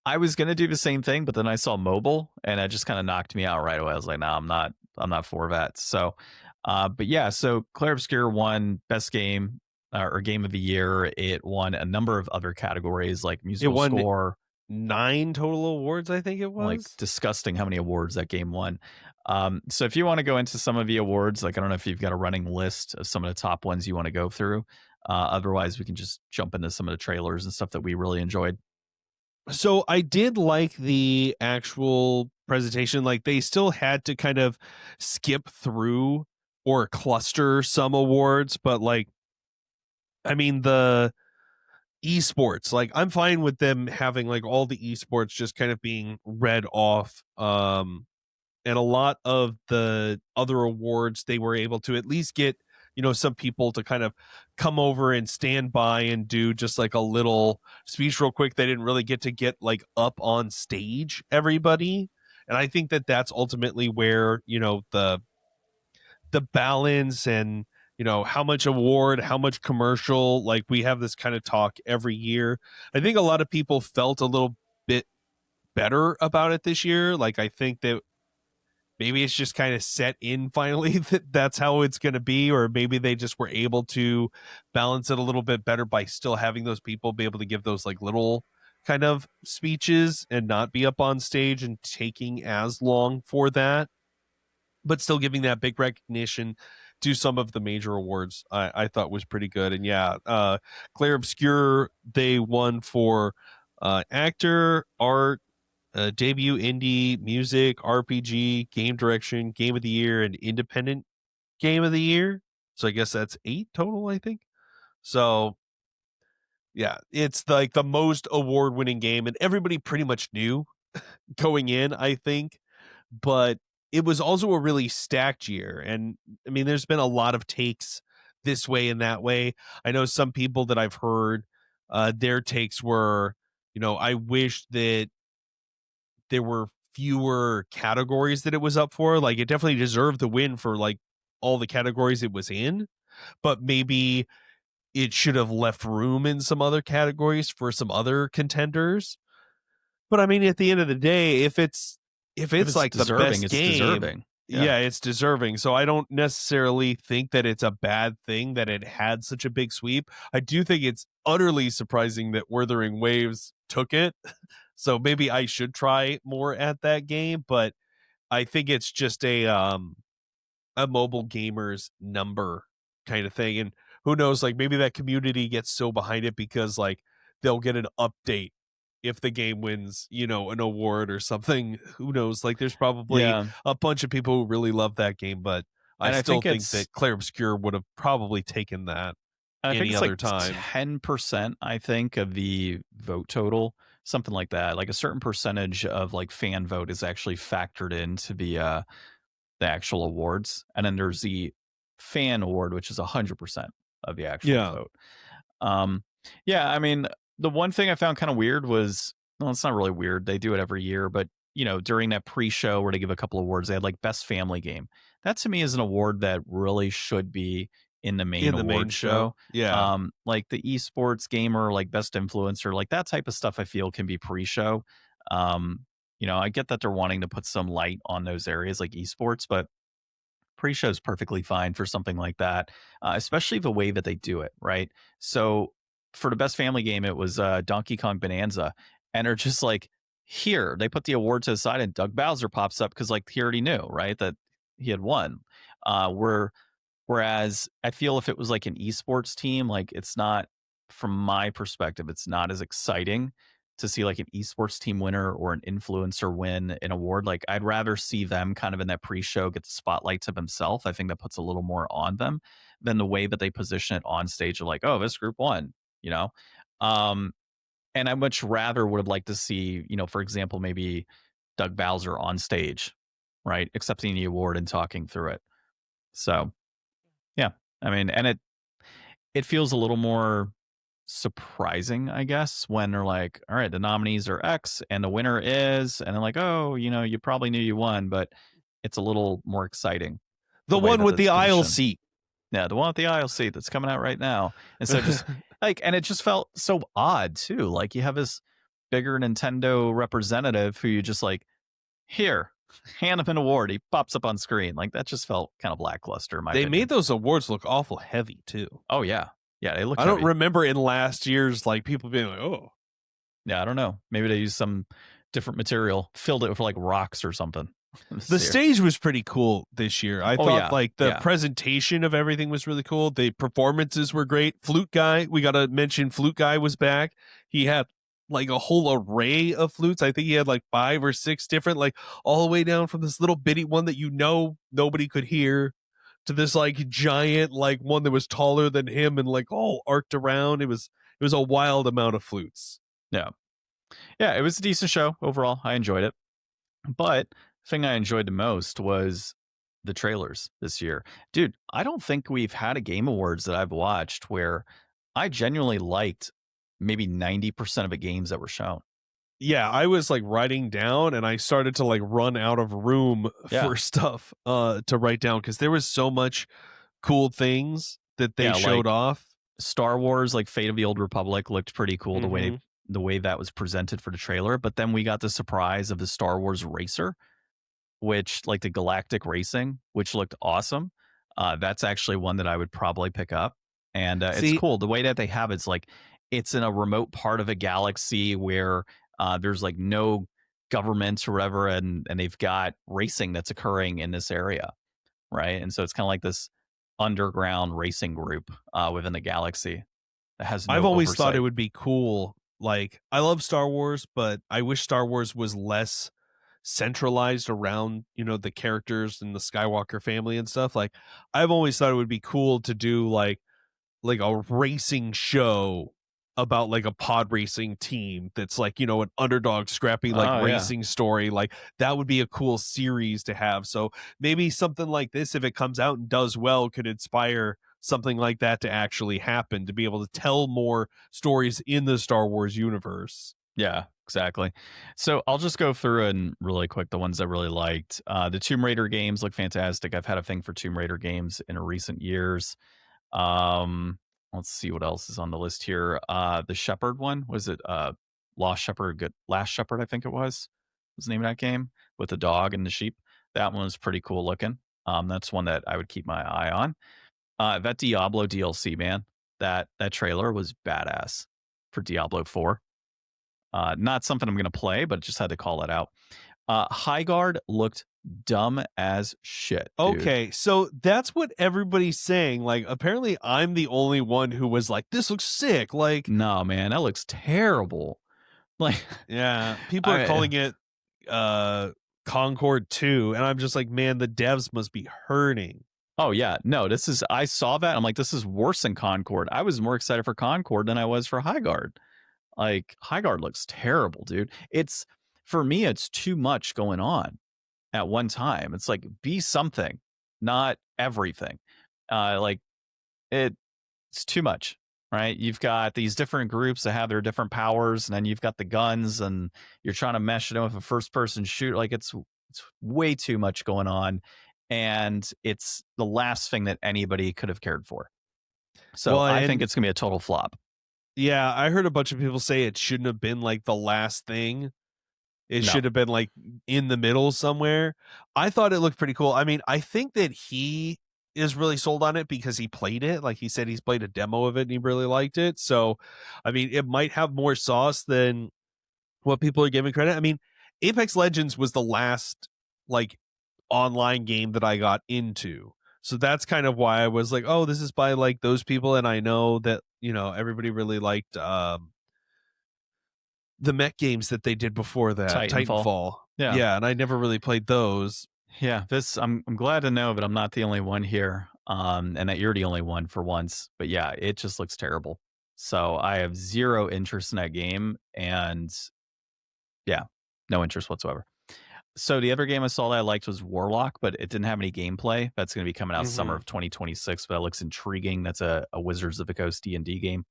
I was going to do the same thing, but then I saw mobile and it just kind of knocked me out right away. I was like, nah, I'm not for that. So, but yeah, so Clair Obscur won best game or game of the year. It won a number of other categories like musical score. 9 total awards, I think it was. Like disgusting how many awards that game won. So if you want to go into some of the awards, like I don't know if you've got a running list of some of the top ones you want to go through. Otherwise, we can just jump into some of the trailers and stuff that we really enjoyed. So I did like the actual presentation. Like they still had to kind of skip through or cluster some awards, but like, I mean, the esports, like I'm fine with them having like all the esports just kind of being read off. And and a lot of the other awards, they were able to at least get, some people to kind of come over and stand by and do just like a little speech real quick. They didn't really get like up on stage, everybody. And I think that that's ultimately where, the balance and, how much award, how much commercial, like we have this kind of talk every year. I think a lot of people felt a little bit better about it this year. Like, I think that maybe it's just kind of set in finally that that's how it's going to be, or maybe they just were able to balance it a little bit better by still having those people be able to give those like little kind of speeches and not be up on stage and taking as long for that, but still giving that big recognition to some of the major awards. I thought was pretty good. And yeah, Claire Obscure, they won for actor, art, debut indie, music, RPG, game direction, game of the year, and independent game of the year. So I guess that's 8 total, I think. So yeah, it's like the most award-winning game, and everybody pretty much knew going in, I think. But it was also a really stacked year. And I mean, there's been a lot of takes this way and that way. I know some people that I've heard, their takes were, I wish that there were fewer categories that it was up for. Like, it definitely deserved the win for like all the categories it was in, but maybe it should have left room in some other categories for some other contenders. But I mean, at the end of the day, if it's like the deserving, best it's game, deserving. yeah, it's deserving. So I don't necessarily think that it's a bad thing that it had such a big sweep. I do think it's utterly surprising that Wuthering Waves took it. So maybe I should try more at that game, but I think it's just a mobile gamer's number kind of thing. And who knows, like maybe that community gets so behind it because like they'll get an update if the game wins, an award or something. Who knows? Like there's probably Yeah. a bunch of people who really love that game, but I And I still think think that it's Claire Obscure would have probably taken that I think any it's other like time. 10%, I think, of the vote total, something like that. Like a certain percentage of like fan vote is actually factored into the actual awards. And then there's the fan award, which is 100% of the actual Yeah. vote. Um, yeah, I mean, the one thing I found kind of weird was, well, it's not really weird. They do it every year, but during that pre-show where they give a couple awards, they had like best family game. That to me is an award that really should be in the main In the main award show. show. Yeah. Like the esports gamer, like best influencer, like that type of stuff I feel can be pre-show. I get that they're wanting to put some light on those areas like esports, but pre-show is perfectly fine for something like that, especially the way that they do it, right? So for the best family game, it was Donkey Kong Bonanza, and they're just like, here, they put the award to the side, and Doug Bowser pops up because like he already knew, right, that he had won. Whereas I feel if it was like an esports team, like it's not, from my perspective, it's not as exciting to see like an esports team winner or an influencer win an award. Like I'd rather see them kind of in that pre-show get the spotlight to themselves. I think that puts a little more on them than the way that they position it on stage of like, oh, this group won, you know? Um, and I much rather would have liked to see, for example, maybe Doug Bowser on stage, right? Accepting the award and talking through it. So yeah, I mean, and it feels a little more surprising, I guess, when they're like, all right, the nominees are X and the winner is, and they're like, oh, you probably knew you won, but it's a little more exciting The the way one that with it's the aisle positioned. seat. Yeah, the one with the aisle seat that's coming out right now. And so just like, and it just felt so odd too. Like you have this bigger Nintendo representative who you just like, here, hand him an award. He pops up on screen. Like that just felt kind of lackluster, in my They opinion. made those awards look awful heavy too. Oh yeah. Yeah, they look I don't heavy. remember in last year's like people being like, oh. Yeah, I don't know. Maybe they used some different material, filled it with like rocks or something. The stage was pretty cool this year. I thought yeah. like the Yeah. presentation of everything was really cool. The performances were great. Flute Guy, we got to mention Flute Guy was back. He had like a whole array of flutes. I think he had like 5 or 6 different, like all the way down from this little bitty one that nobody could hear to this like giant like one that was taller than him and like all arced around. It was a wild amount of flutes. Yeah. Yeah, it was a decent show overall. I enjoyed it. But thing I enjoyed the most was the trailers this year. Dude, I don't think we've had a Game Awards that I've watched where I genuinely liked maybe 90% of the games that were shown. Yeah, I was like writing down and I started to like run out of room Yeah. for stuff to write down because there was so much cool things that they Yeah, showed like off. Star Wars, like Fate of the Old Republic looked pretty cool Mm-hmm. the way that was presented for the trailer, but then we got the surprise of the Star Wars Racer, which like the Galactic Racing, which looked awesome. That's actually one that I would probably pick up. And it's See, cool. The way that they have it's like it's in a remote part of a galaxy where there's like no government or whatever, and they've got racing that's occurring in this area, right? And so it's kind of like this underground racing group within the galaxy that has I've no always thought it oversight. would be cool. Like, I love Star Wars, but I wish Star Wars was less centralized around, the characters and the Skywalker family and stuff. Like, I've always thought it would be cool to do like a racing show about like a pod racing team that's like, an underdog scrappy like Oh yeah. racing story. Like that would be a cool series to have. So maybe something like this, if it comes out and does well, could inspire something like that to actually happen, to be able to tell more stories in the Star Wars universe. Yeah, exactly. So I'll just go through and really quick the ones I really liked. The Tomb Raider games look fantastic. I've had a thing for Tomb Raider games in recent years. Um, let's see what else is on the list here. The Shepherd one was it? Lost Shepherd, good Last Shepherd, I think it was the name of that game with the dog and the sheep. That one was pretty cool looking. That's one that I would keep my eye on. That Diablo DLC, man, that trailer was badass for Diablo 4. Not something I'm going to play, but just had to call it out. High Guard looked dumb as shit, dude. Okay, so that's what everybody's saying. Like, apparently, I'm the only one who was like, "This looks sick." Like, No, man, that looks terrible. Like, yeah, people are I calling it Concord 2, and I'm just like, man, the devs must be hurting. oh yeah, no, this is. I saw that. I'm like, this is worse than Concord. I was more excited for Concord than I was for High Guard. Like, High Guard looks terrible, dude. It's for me, it's too much going on at one time. It's like be something, not everything. Like it's too much, right? You've got these different groups that have their different powers, and then you've got the guns, and you're trying to mesh it in with a first person shoot. Like it's way too much going on, and it's the last thing that anybody could have cared for. So Well, I think and it's gonna be a total flop. yeah, I heard a bunch of people say it shouldn't have been like the last thing. It No, should have been like in the middle somewhere. I thought it looked pretty cool. I mean, I think that he is really sold on it because he played it. Like he said, he's played a demo of it and he really liked it. So, I mean, it might have more sauce than what people are giving credit. I mean, Apex Legends was the last like online game that I got into. So that's kind of why I was like, oh, this is by like those people. And I know that, everybody really liked the mech games that they did before that, Titanfall. Titanfall. Yeah, Yeah, and I never really played those. yeah. This I'm glad to know that I'm not the only one here, and that you're the only one for once. But yeah, it just looks terrible. So I have zero interest in that game, and yeah, no interest whatsoever. So the other game I saw that I liked was Warlock, but it didn't have any gameplay. That's going to be coming out summer Mhm. of 2026, but that looks intriguing. That's a Wizards of the Coast D&D game.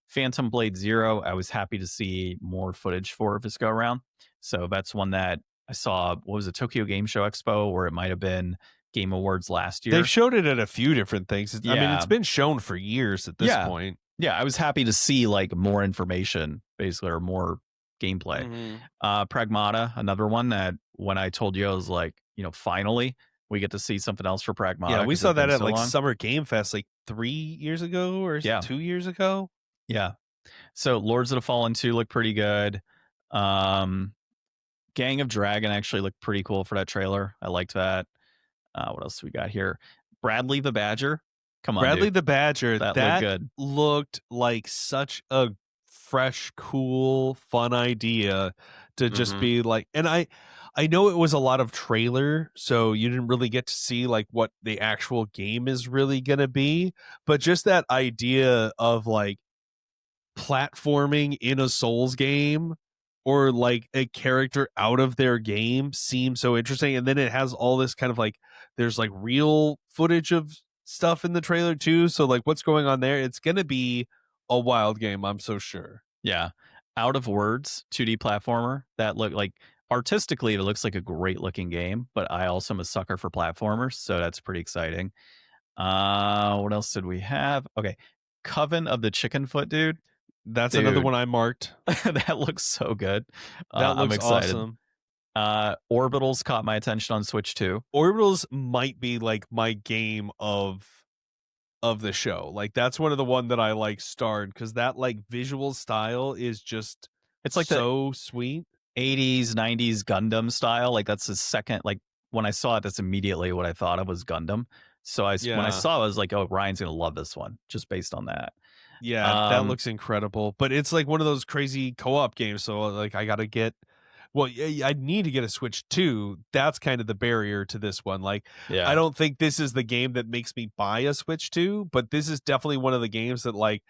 Phantom Blade Zero, I was happy to see more footage for this go around. So that's one that I saw, what was it, Tokyo Game Show Expo, or it might have been Game Awards last They've year. showed it at a few different things. I mean, it's Yeah. been shown for years at this Yeah. point. Yeah. I was happy to see like more information, basically, or more gameplay. Mhm. Pragmata, another one that when I told you, I was like, finally we get to see something else for Pragmata Yeah, we because saw it's been that at so like long. Summer Game Fest like 3 years ago or Yeah. 2 years ago. Yeah. So Lords of the Fallen 2 look pretty good. Um, Gang of Dragon actually looked pretty cool for that trailer. I liked that. What else do we got here? Bradley the Badger. Come on, Bradley dude. the Badger, That looked that good. looked like such a fresh, cool, fun idea to just Mhm. be like, and I know it was a lot of trailer, so you didn't really get to see like what the actual game is really going to be, but just that idea of like platforming in a Souls game or like a character out of their game seem so interesting. And then it has all this kind of like, there's like real footage of stuff in the trailer too. So like what's going on there? It's going to be a wild game, I'm so sure. Yeah. Out of Words 2D platformer that look like artistically it looks like a great looking game, but I also am a sucker for platformers, so that's pretty exciting. What else did we have? Okay. Coven of the Chicken Foot Dude. That's another Dude, one I marked. that looks so good. That I'm looks excited. awesome. Orbitals caught my attention on Switch too. Orbitals might be like my game of the show. Like that's one of the one that I like starred because that like visual style is just It's like the so sweet. 80s, 90s Gundam style. Like that's the second, like when I saw it, that's immediately what I thought of was Gundam. So when I Yeah. saw it, I was like, oh, Ryan's going to love this one just based on that. Yeah, that looks incredible. But it's like one of those crazy co-op games. So like I gotta get I need to get a Switch too. That's kind of the barrier to this one. Like I Yeah. don't think this is the game that makes me buy a Switch 2, but this is definitely one of the games that like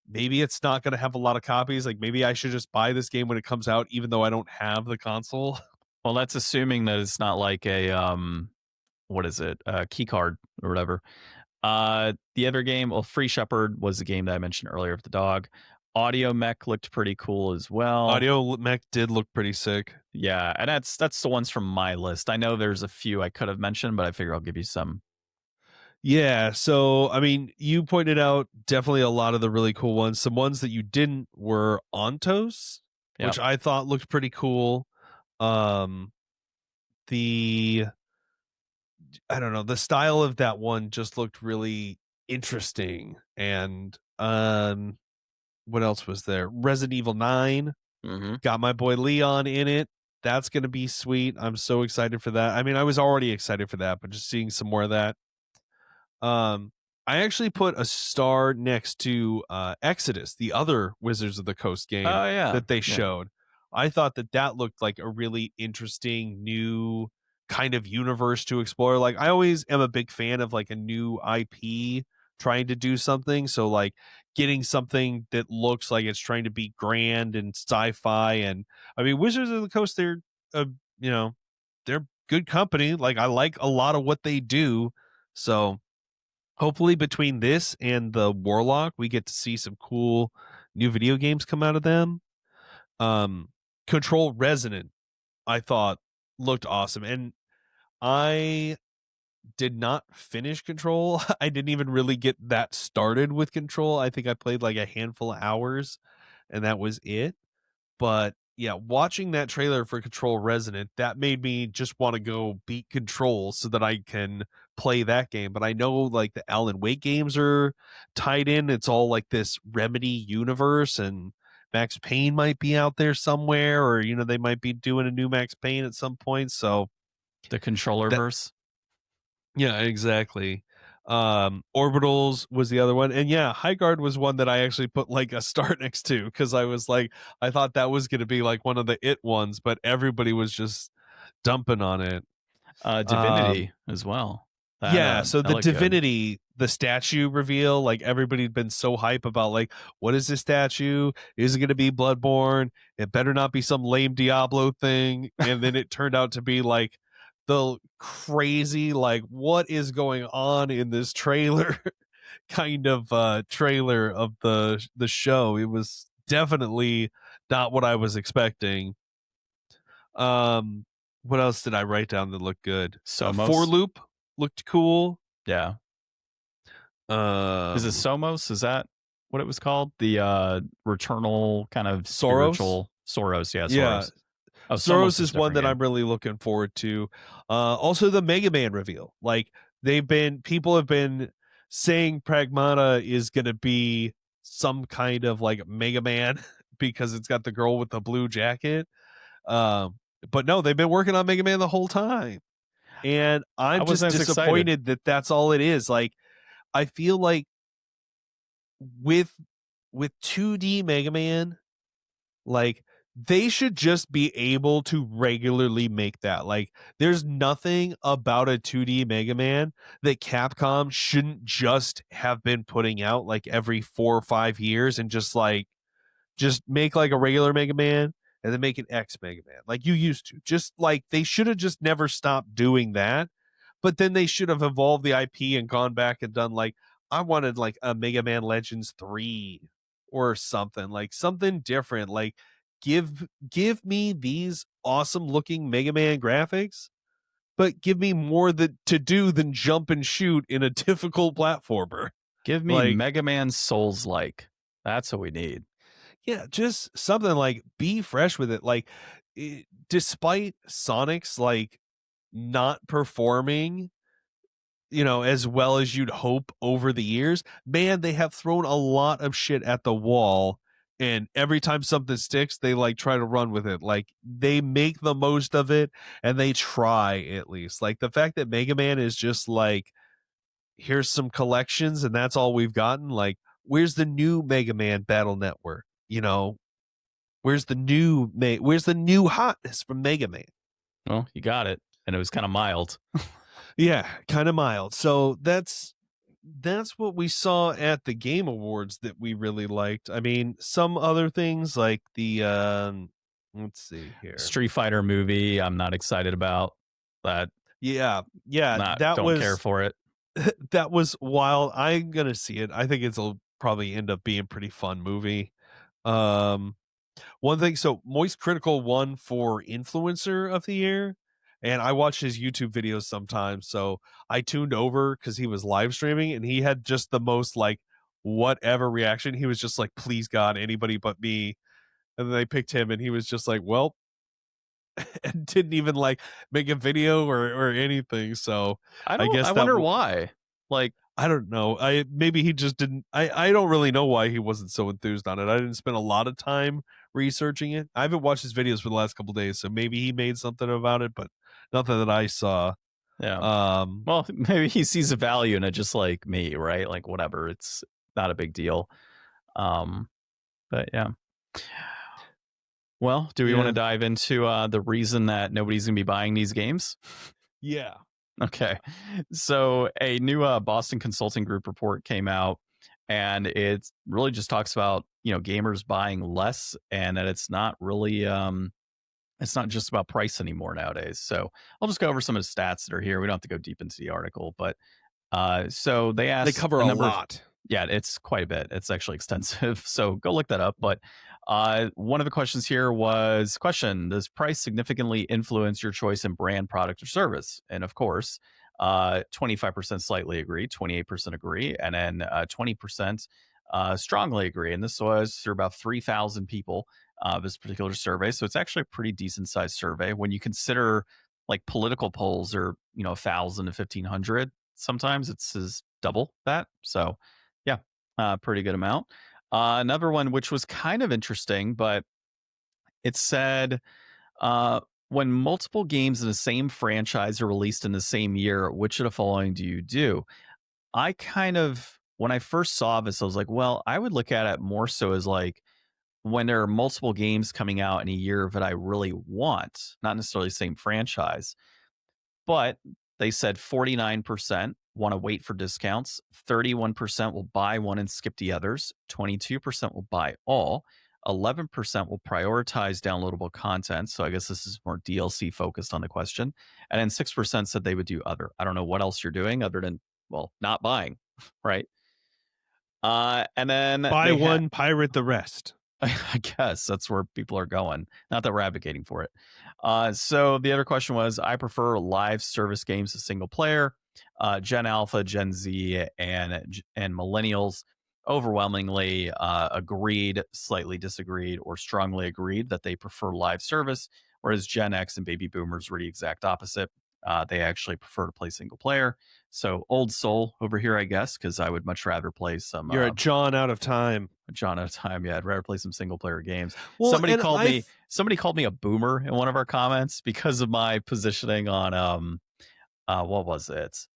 maybe it's not gonna have a lot of copies. Like maybe I should just buy this game when it comes out, even though I don't have the console. Well, that's assuming that it's not like a, what is it? A key card or whatever. The other game, well, Free Shepherd was the game that I mentioned earlier with the dog. Audio Mech looked pretty cool as well. Audio Mech did look pretty sick. Yeah, and that's the ones from my list. I know there's a few I could have mentioned, but I figure I'll give you some. Yeah, so I mean, you pointed out definitely a lot of the really cool ones. Some ones that you didn't were Ontos, Yep. which I thought looked pretty cool. The I don't know, the style of that one just looked really interesting. And what else was there? Resident Evil 9 Mm-hmm. got my boy Leon in it. That's going to be sweet. I'm so excited for that. I mean, I was already excited for that, but just seeing some more of that. I actually put a star next to Exodus, the other Wizards of the Coast game Oh yeah, that they yeah. showed. I thought that looked like a really interesting new kind of universe to explore. Like I always am a big fan of like a new IP trying to do something. So like getting something that looks like it's trying to be grand and sci-fi. And I mean, Wizards of the Coast, they're you know, they're good company. Like I like a lot of what they do. So hopefully between this and the Warlock, we get to see some cool new video games come out of them. Control Resonant, I thought looked awesome. And I did not finish Control. I didn't even really get that started with Control. I think I played like a handful of hours and that was it. But yeah, watching that trailer for Control Resonant, that made me just want to go beat Control so that I can play that game. But I know like the Alan Wake games are tied in. It's all like this Remedy universe, and Max Payne might be out there somewhere, or you know, they might be doing a new Max Payne at some point. So The controller that verse. yeah, exactly. Orbitals was the other one, and yeah, Highguard was one that I actually put like a star next to because I was like, I thought that was going to be like one of the it ones, but everybody was just dumping on it. Divinity as well. Yeah, so That the looked good. Divinity, the statue reveal, like everybody'd been so hype about like, what is this statue? Is it going to be Bloodborne? It better not be some lame Diablo thing. And then it turned out to be like the crazy, like, what is going on in this trailer kind of trailer of the show. It was definitely not what I was expecting. What else did I write down that looked good? Somos. For Loop looked cool. Yeah. Is it Somos? Is that what it was called? The returnal kind of spiritual Soros. Yeah, Soros. Yeah. Oh, Soros is one that game. I'm really looking forward to. Also the Mega Man reveal. Like people have been saying Pragmata is going to be some kind of like Mega Man because it's got the girl with the blue jacket. But no, they've been working on Mega Man the whole time. And I'm just disappointed that that's all it is. Like I feel like with 2D Mega Man, like they should just be able to regularly make that. Like there's nothing about a 2D Mega Man that Capcom shouldn't just have been putting out like every 4 or 5 years and just make like a regular Mega Man and then make an X Mega Man like you used to. Just like they should have just never stopped doing that, but then they should have evolved the IP and gone back and done like I wanted like a Mega Man Legends 3 or something, like something different. Like give me these awesome looking Mega Man graphics, but give me more to do than jump and shoot in a difficult platformer. Give me Like, Mega Man Souls like. That's what we need. yeah, just something like be fresh with it. Like, despite Sonic's like not performing, as well as you'd hope over the years, man, they have thrown a lot of shit at the wall. And every time something sticks, they like try to run with it. Like they make the most of it and they try at least. Like the fact that Mega Man is just like, here's some collections and that's all we've gotten. Like, where's the new Mega Man Battle Network? Where's the new hotness from Mega Man? Well, you got it. And it was kind of mild. Yeah, kind of mild. So that's what we saw at the Game Awards that we really liked. I mean, some other things like the let's see here. Street Fighter movie, I'm not excited about that. Yeah, Don't care for it. That was wild. I'm gonna see it. I think it'll probably end up being a pretty fun movie. One thing, so Moist Critical won for Influencer of the Year, and I watch his YouTube videos sometimes. So I tuned over because he was live streaming, and he had just the most like whatever reaction. He was just like, "Please God, anybody but me." And then they picked him, and he was just like, "Well," and didn't even like make a video or anything. So I guess I wonder why. Like, I don't know. Maybe he just didn't. I don't really know why he wasn't so enthused on it. I didn't spend a lot of time researching it. I haven't watched his videos for the last couple of days, so maybe he made something about it, but nothing that I saw. Yeah. Well, maybe he sees a value in it, just like me, right? Like whatever. It's not a big deal. But yeah. Well, do we want to dive into the reason that nobody's gonna be buying these games? Yeah. Okay. So a new Boston Consulting Group report came out, and it really just talks about, gamers buying less, and that it's not really it's not just about price anymore nowadays. So I'll just go over some of the stats that are here. We don't have to go deep into the article, but so they asked, they cover a lot. Yeah, it's quite a bit. It's actually extensive. So go look that up. But one of the questions here was, does price significantly influence your choice in brand, product, or service? And of course, 25% slightly agree, 28% agree, and then 20% strongly agree. And this was through about 3,000 people, this particular survey. So it's actually a pretty decent sized survey when you consider like political polls are, 1,000 to 1,500. Sometimes it's double that. So yeah, pretty good amount. Another one, which was kind of interesting, but it said, when multiple games in the same franchise are released in the same year, which of the following do you do? When I first saw this, I was like, well, I would look at it more so as like when there are multiple games coming out in a year that I really want, not necessarily the same franchise. But they said 49% want to wait for discounts, 31% will buy one and skip the others, 22% will buy all, 11% will prioritize downloadable content. So I guess this is more DLC focused on the question. And then 6% said they would do other. I don't know what else you're doing other than, well, not buying, right? And then buy one, pirate the rest. I guess that's where people are going. Not that we're advocating for it. So the other question was, I prefer live service games to single player. Gen Alpha, Gen Z, and Millennials overwhelmingly agreed, slightly disagreed, or strongly agreed that they prefer live service, whereas Gen X and Baby Boomers were the exact opposite. They actually prefer to play single player. So old soul over here, I guess, because I would much rather play some. You're a John out of time. John out of time. Yeah, I'd rather play some single player games. Well, somebody called me a boomer in one of our comments because of my positioning on what was it?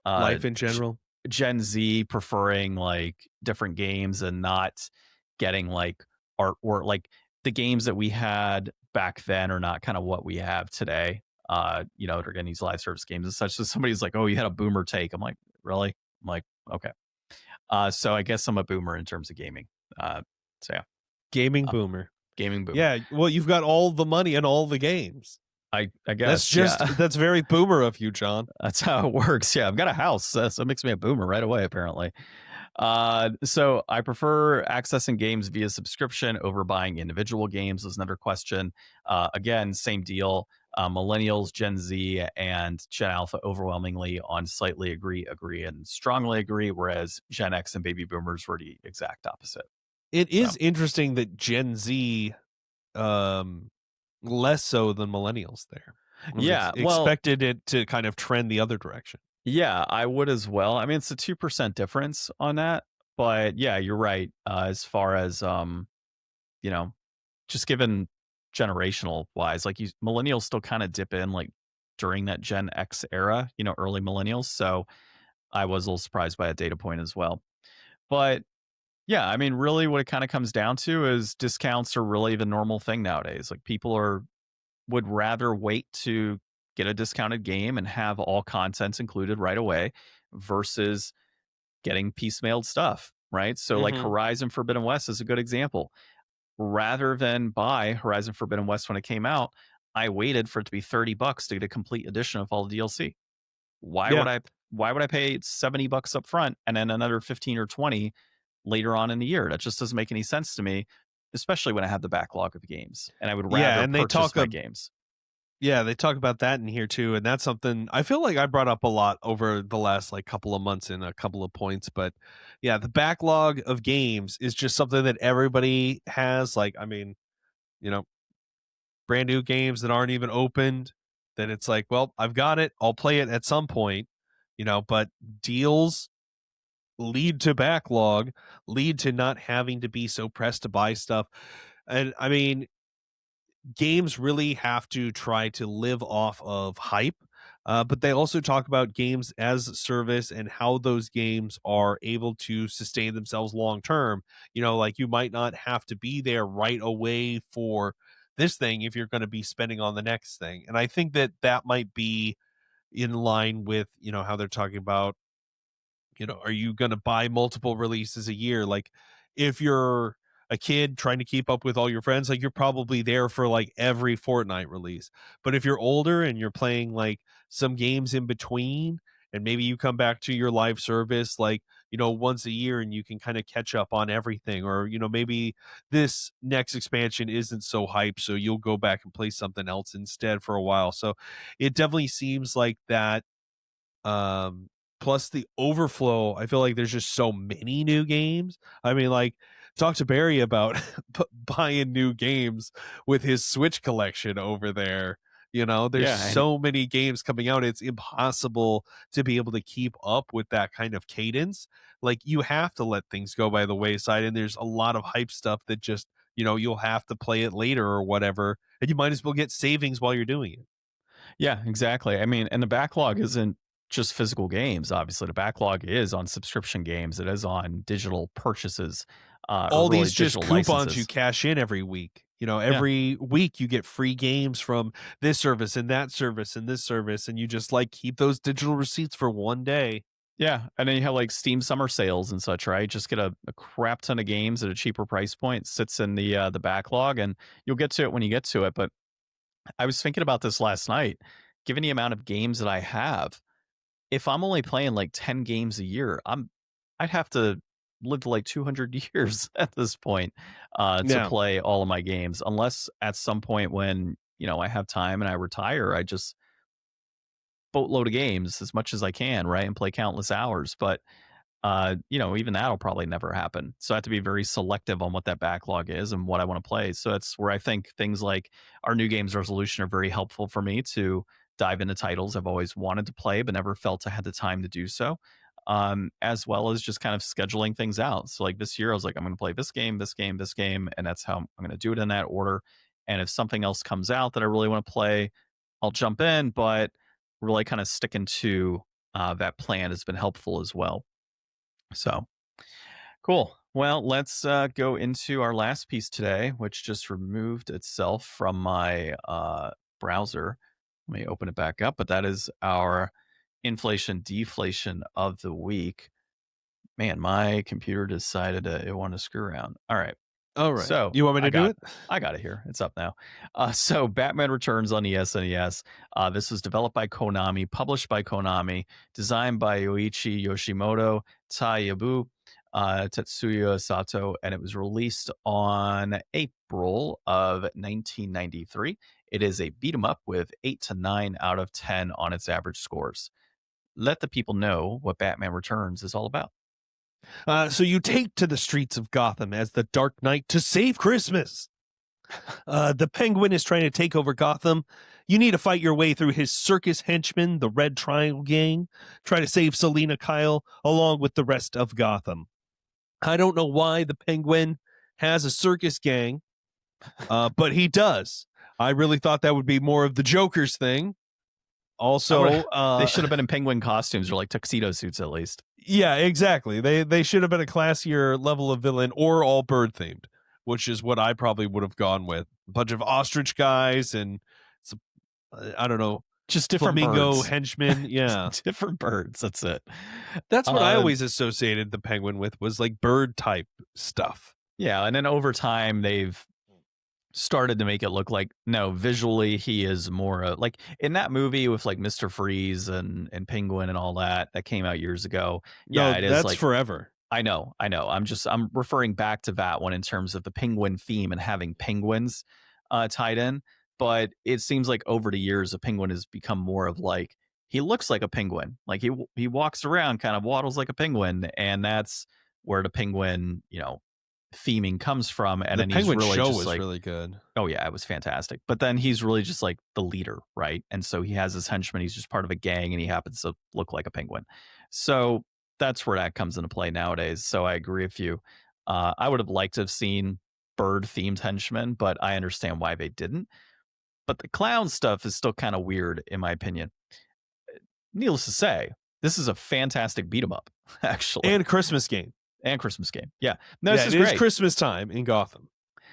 Life in general. Gen Z preferring like different games and not getting like artwork. Like the games that we had back then are not kind of what we have today. They're getting these live service games and such. So somebody's like, "Oh, you had a boomer take." I'm like, "Really?" I'm like, "Okay." So I guess I'm a boomer in terms of gaming. So yeah, gaming boomer. gaming boom. Yeah, well, you've got all the money and all the games. I guess, yeah. That's very boomer of you, John. That's how it works. Yeah, I've got a house, so it makes me a boomer right away, apparently. So I prefer accessing games via subscription over buying individual games is another question. Again, same deal. Millennials, Gen Z, and Gen Alpha overwhelmingly on slightly agree, and strongly agree, whereas Gen X and baby boomers were the exact opposite. It So, is interesting that Gen Z less so than millennials there. I would yeah, well, expected it to kind of trend the other direction. yeah, I would as well. I mean, it's a 2% difference on that, but yeah, you're right. As far as you know, just given generational wise, like millennials still kind of dip in like during that Gen X era, early millennials. So I was a little surprised by a data point as well. But yeah, I mean, really what it kind of comes down to is discounts are really the normal thing nowadays. Like people would rather wait to get a discounted game and have all contents included right away versus getting piecemealed stuff, right? So like Mm-hmm. Horizon Forbidden West is a good example. Rather than buy Horizon Forbidden West when it came out, I waited for it to be $30 to get a complete edition of all the DLC. Why Yeah. would I why would I pay $70 up front and then another 15 or 20 later on in the year? That just doesn't make any sense to me, especially when I have the backlog of games and I would Yeah, rather and they purchase talk my games. yeah, they talk about that in here too, and that's something I feel like I brought up a lot over the last like couple of months in a couple of points, but yeah, the backlog of games is just something that everybody has. Like, I mean, you know, brand new games that aren't even opened, then it's like, well, I've got it, I'll play it at some point, but deals lead to backlog, lead to not having to be so pressed to buy stuff. And I mean, games really have to try to live off of hype. But they also talk about games as a service and how those games are able to sustain themselves long term. Like you might not have to be there right away for this thing if you're going to be spending on the next thing. And I think that that might be in line with, how they're talking about, are you going to buy multiple releases a year? Like if you're a kid trying to keep up with all your friends, like you're probably there for like every Fortnite release. But if you're older and you're playing like some games in between, and maybe you come back to your live service like, once a year and you can kind of catch up on everything. Or, maybe this next expansion isn't so hype. So you'll go back and play something else instead for a while. So it definitely seems like that um plus the overflow. I feel like there's just so many new games. I mean, like, talk to Barry about buying new games with his Switch collection over there. There's Yeah, and so many games coming out, it's impossible to be able to keep up with that kind of cadence. Like, you have to let things go by the wayside, and there's a lot of hype stuff that just, you'll have to play it later or whatever, and you might as well get savings while you're doing it. yeah, exactly. I mean, and the backlog isn't just physical games. Obviously, the backlog is on subscription games. It is on digital purchases, or All really these just digital coupons you licenses. cash in every week. Yeah, Every week you get free games from this service and that service and this service, and you just like keep those digital receipts for one day. yeah, and then you have like Steam summer sales and such, right? Just get a crap ton of games at a cheaper price point, sits in the backlog, and you'll get to it when you get to it. But I was thinking about this last night. Given the amount of games that I have, if I'm only playing like 10 games a year, I'd have to live to like 200 years at this point to Yeah. play all of my games, unless at some point when I have time and I retire, I just boatload of games as much as I can, right, and play countless hours. But even that'll probably never happen. So I have to be very selective on what that backlog is and what I want to play. So that's where I think things like our new games resolution are very helpful for me to dive into titles I've always wanted to play, but never felt I had the time to do so. As well as just kind of scheduling things out. So like this year, I was like, I'm going to play this game, this game, this game, and that's how I'm going to do it in that order. And if something else comes out that I really want to play, I'll jump in. But really kind of sticking to that plan has been helpful as well. So cool. Well, let's go into our last piece today, which just removed itself from my browser. Let me open it back up. But that is our inflation deflation of the week. Man, my computer decided it wanted to screw around. All right. All right. So You want me to do it? I got it here. It's up now. So Batman Returns on the SNES. This was developed by Konami, published by Konami, designed by Yoichi Yoshimoto, Yabu, Tetsuya Sato, and it was released on April of 1993. It is a beat 'em up with 8 to 9 out of 10 on its average scores. Let the people know what Batman Returns is all about. So you take to the streets of Gotham as the Dark Knight to save Christmas. The Penguin is trying to take over Gotham. You need to fight your way through his circus henchmen, the Red Triangle Gang. Try to save Selina Kyle along with the rest of Gotham. I don't know why the Penguin has a circus gang, but he does. I really thought that would be more of the Joker's thing. Also, they should have been in penguin costumes or like tuxedo suits at least. Yeah, exactly. They should have been a classier level of villain or all bird themed, which is what I probably would have gone with. A bunch of ostrich guys and some, I don't know, just different flamingo birds. Henchmen. Yeah, different birds. That's it. That's what I always associated the Penguin with, was like bird type stuff. Yeah, and then over time they've started to make it look like, no, visually he is more like in that movie with like Mr. Freeze and Penguin and all that came out years ago. Yeah, No, it is that's like forever. I know. I'm referring back to that one in terms of the penguin theme and having penguins tied in. But it seems like over the years, a penguin has become more of like, he looks like a penguin. Like he walks around, kind of waddles like a penguin. And that's where the penguin, theming comes from. And The then Penguin he's really show just was like, really good. oh yeah, it was fantastic. But then he's really just like the leader, right? And so he has his henchmen. He's just part of a gang and he happens to look like a penguin. So that's where that comes into play nowadays. So I agree with you. I would have liked to have seen bird themed henchmen, but I understand why they didn't. But the clown stuff is still kind of weird, in my opinion. Needless to say, this is a fantastic beat 'em up, actually. And Christmas game. And Christmas game. Yeah. No, this is it great. is Christmas time in Gotham.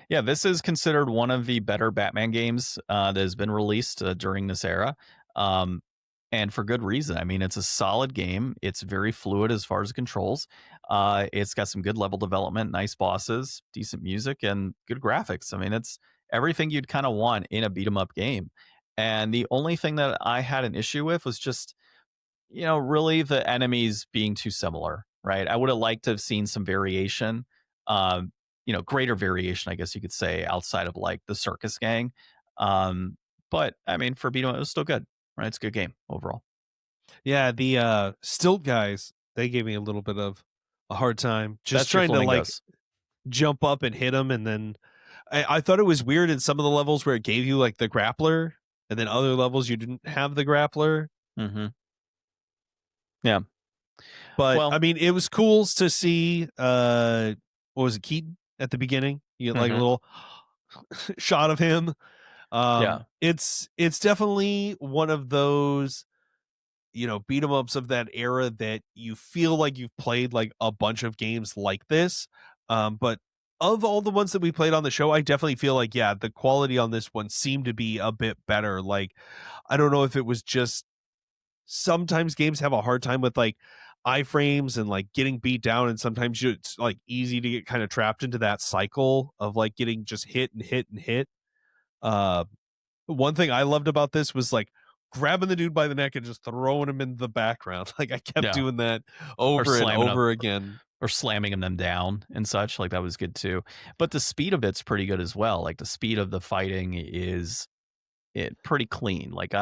Yeah, this is considered one of the better Batman games that has been released during this era. And for good reason. I mean, it's a solid game. It's very fluid as far as controls. It's got some good level development, nice bosses, decent music, and good graphics. I mean, it's everything you'd kind of want in a beat 'em up game. And the only thing that I had an issue with was just, really the enemies being too similar, right? I would have liked to have seen some variation, greater variation, I guess you could say, outside of like the circus gang. But I mean, for beat 'em up, it was still good. Right, it's a good game overall. Yeah, the stilt guys, they gave me a little bit of a hard time. Just That's your trying to like flamingos. jump up and hit them, and then I thought it was weird in some of the levels where it gave you like the grappler, and then other levels you didn't have the grappler. Mm-hmm. Yeah, But well, I mean, it was cool to see. What was it, Keaton at the beginning? You get like a little shot of him. yeah, It's definitely one of those, beat 'em ups of that era that you feel like you've played like a bunch of games like this. But of all the ones that we played on the show, I definitely feel like, yeah, the quality on this one seemed to be a bit better. Like, I don't know if it was just sometimes games have a hard time with like iframes and like getting beat down, and sometimes it's like easy to get kind of trapped into that cycle of like getting just hit and hit and hit. One thing I loved about this was like grabbing the dude by the neck and just throwing him in the background. Like I kept doing that over and over again. Or slamming them down and such. Like that was good too. But the speed of it's pretty good as well. Like the speed of the fighting is pretty clean. Like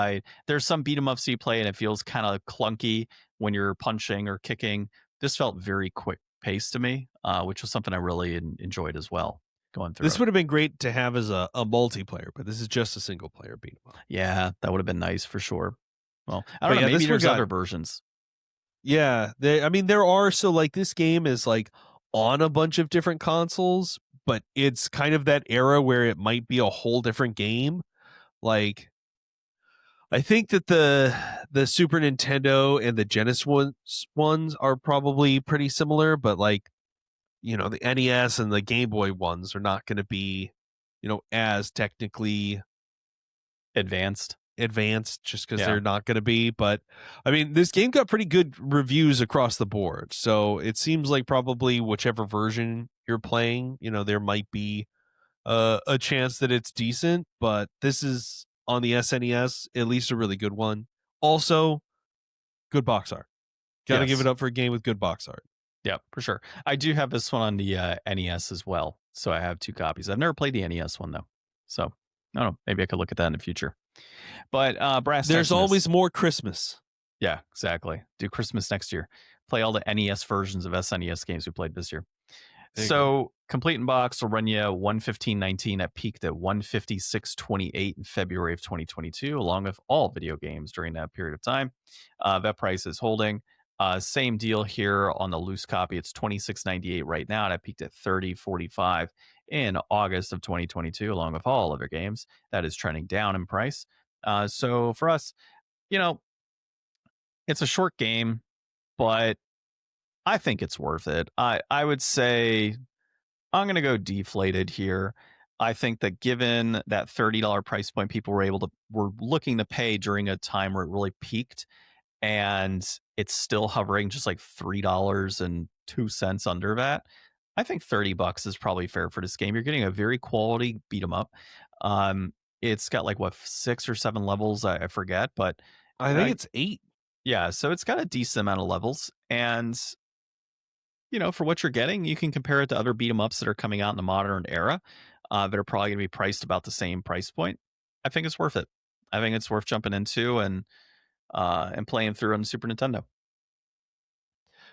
there's some beat 'em ups you play and it feels kind of clunky when you're punching or kicking. This felt very quick paced to me, which was something I really enjoyed as well. Going through this would have been great to have as a multiplayer, but this is just a single player beat 'em up. Yeah, that would have been nice for sure. Well, I don't know. Maybe there's other versions. Yeah, I mean there are. So like this game is like on a bunch of different consoles, but it's kind of that era where it might be a whole different game. Like I think that the Super Nintendo and the Genesis ones are probably pretty similar, but like the NES and the Game Boy ones are not going to be as technically advanced. advanced just because Yeah. they're not going to be. But I mean, this game got pretty good reviews across the board. So it seems like probably whichever version you're playing, there might be a chance that it's decent. But this is on the SNES, at least a really good one. Also, good box art. Got to give Yes. it up for a game with good box art. Yeah, for sure. I do have this one on the NES as well. So I have 2 copies. I've never played the NES one, though. So I don't know. Maybe I could look at that in the future. But brass tacks There's in this- always more Christmas. Yeah, exactly. Do Christmas next year. Play all the NES versions of SNES games we played this year. There you So complete in box will run you 115.19. That peaked at 156.28 in February of 2022, along with all video games during that period of time. That price is holding. Same deal here on the loose copy. It's 26.98 right now. That peaked at 30.45 in August of 2022, along with all other games. That is trending down in price. So for us, it's a short game, but I think it's worth it. I would say I'm going to go deflated here. I think that given that $30 price point, people were looking to pay during a time where it really peaked, and it's still hovering just like $3.02 under that. I think $30 is probably fair for this game. You're getting a very quality beat 'em up. It's got like 6 or 7 levels, I forget, but I think it's 8. yeah, so it's got a decent amount of levels, and for what you're getting, you can compare it to other beat 'em ups that are coming out in the modern era that are probably going to be priced about the same price point. I think it's worth it. I think it's worth jumping into and playing through on the Super Nintendo.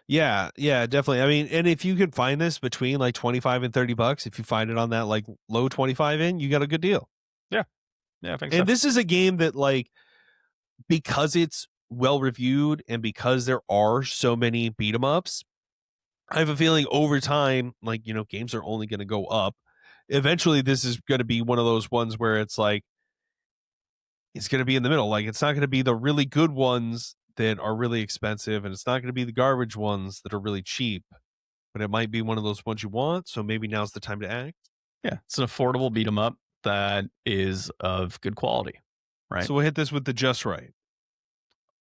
Yeah, definitely. I mean, and if you could find this between like 25 and $30, if you find it on that like low 25 end, you got a good deal. Yeah, I think And so. this is a game that like, because it's well reviewed and because there are so many beat 'em ups, I have a feeling over time, like, games are only going to go up. Eventually, this is going to be one of those ones where it's like, it's going to be in the middle. Like, it's not going to be the really good ones that are really expensive, and it's not going to be the garbage ones that are really cheap, but it might be one of those ones you want. So maybe now's the time to act. Yeah, it's an affordable beat 'em up that is of good quality, right? So we'll hit this with the just right.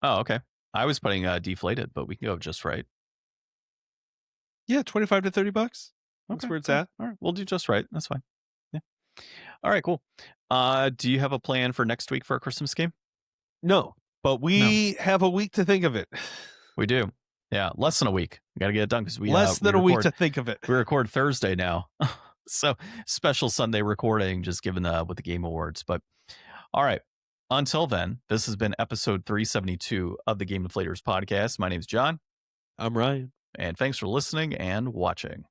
Oh, okay. I was putting deflated, but we can go just right. Yeah, 25 to $30. That's Okay, where it's cool. at. All right, we'll do just right. That's fine. Yeah. All right, cool. Do you have a plan for next week for a Christmas game? No, but we have a week to think of it. We do. Yeah, less than a week. We got to get it done because we Less than a week to think of it. We record Thursday now, so special Sunday recording, just given with the Game Awards. But all right, until then, this has been episode 372 of the Game Deflators Podcast. My name's John. I'm Ryan. And thanks for listening and watching.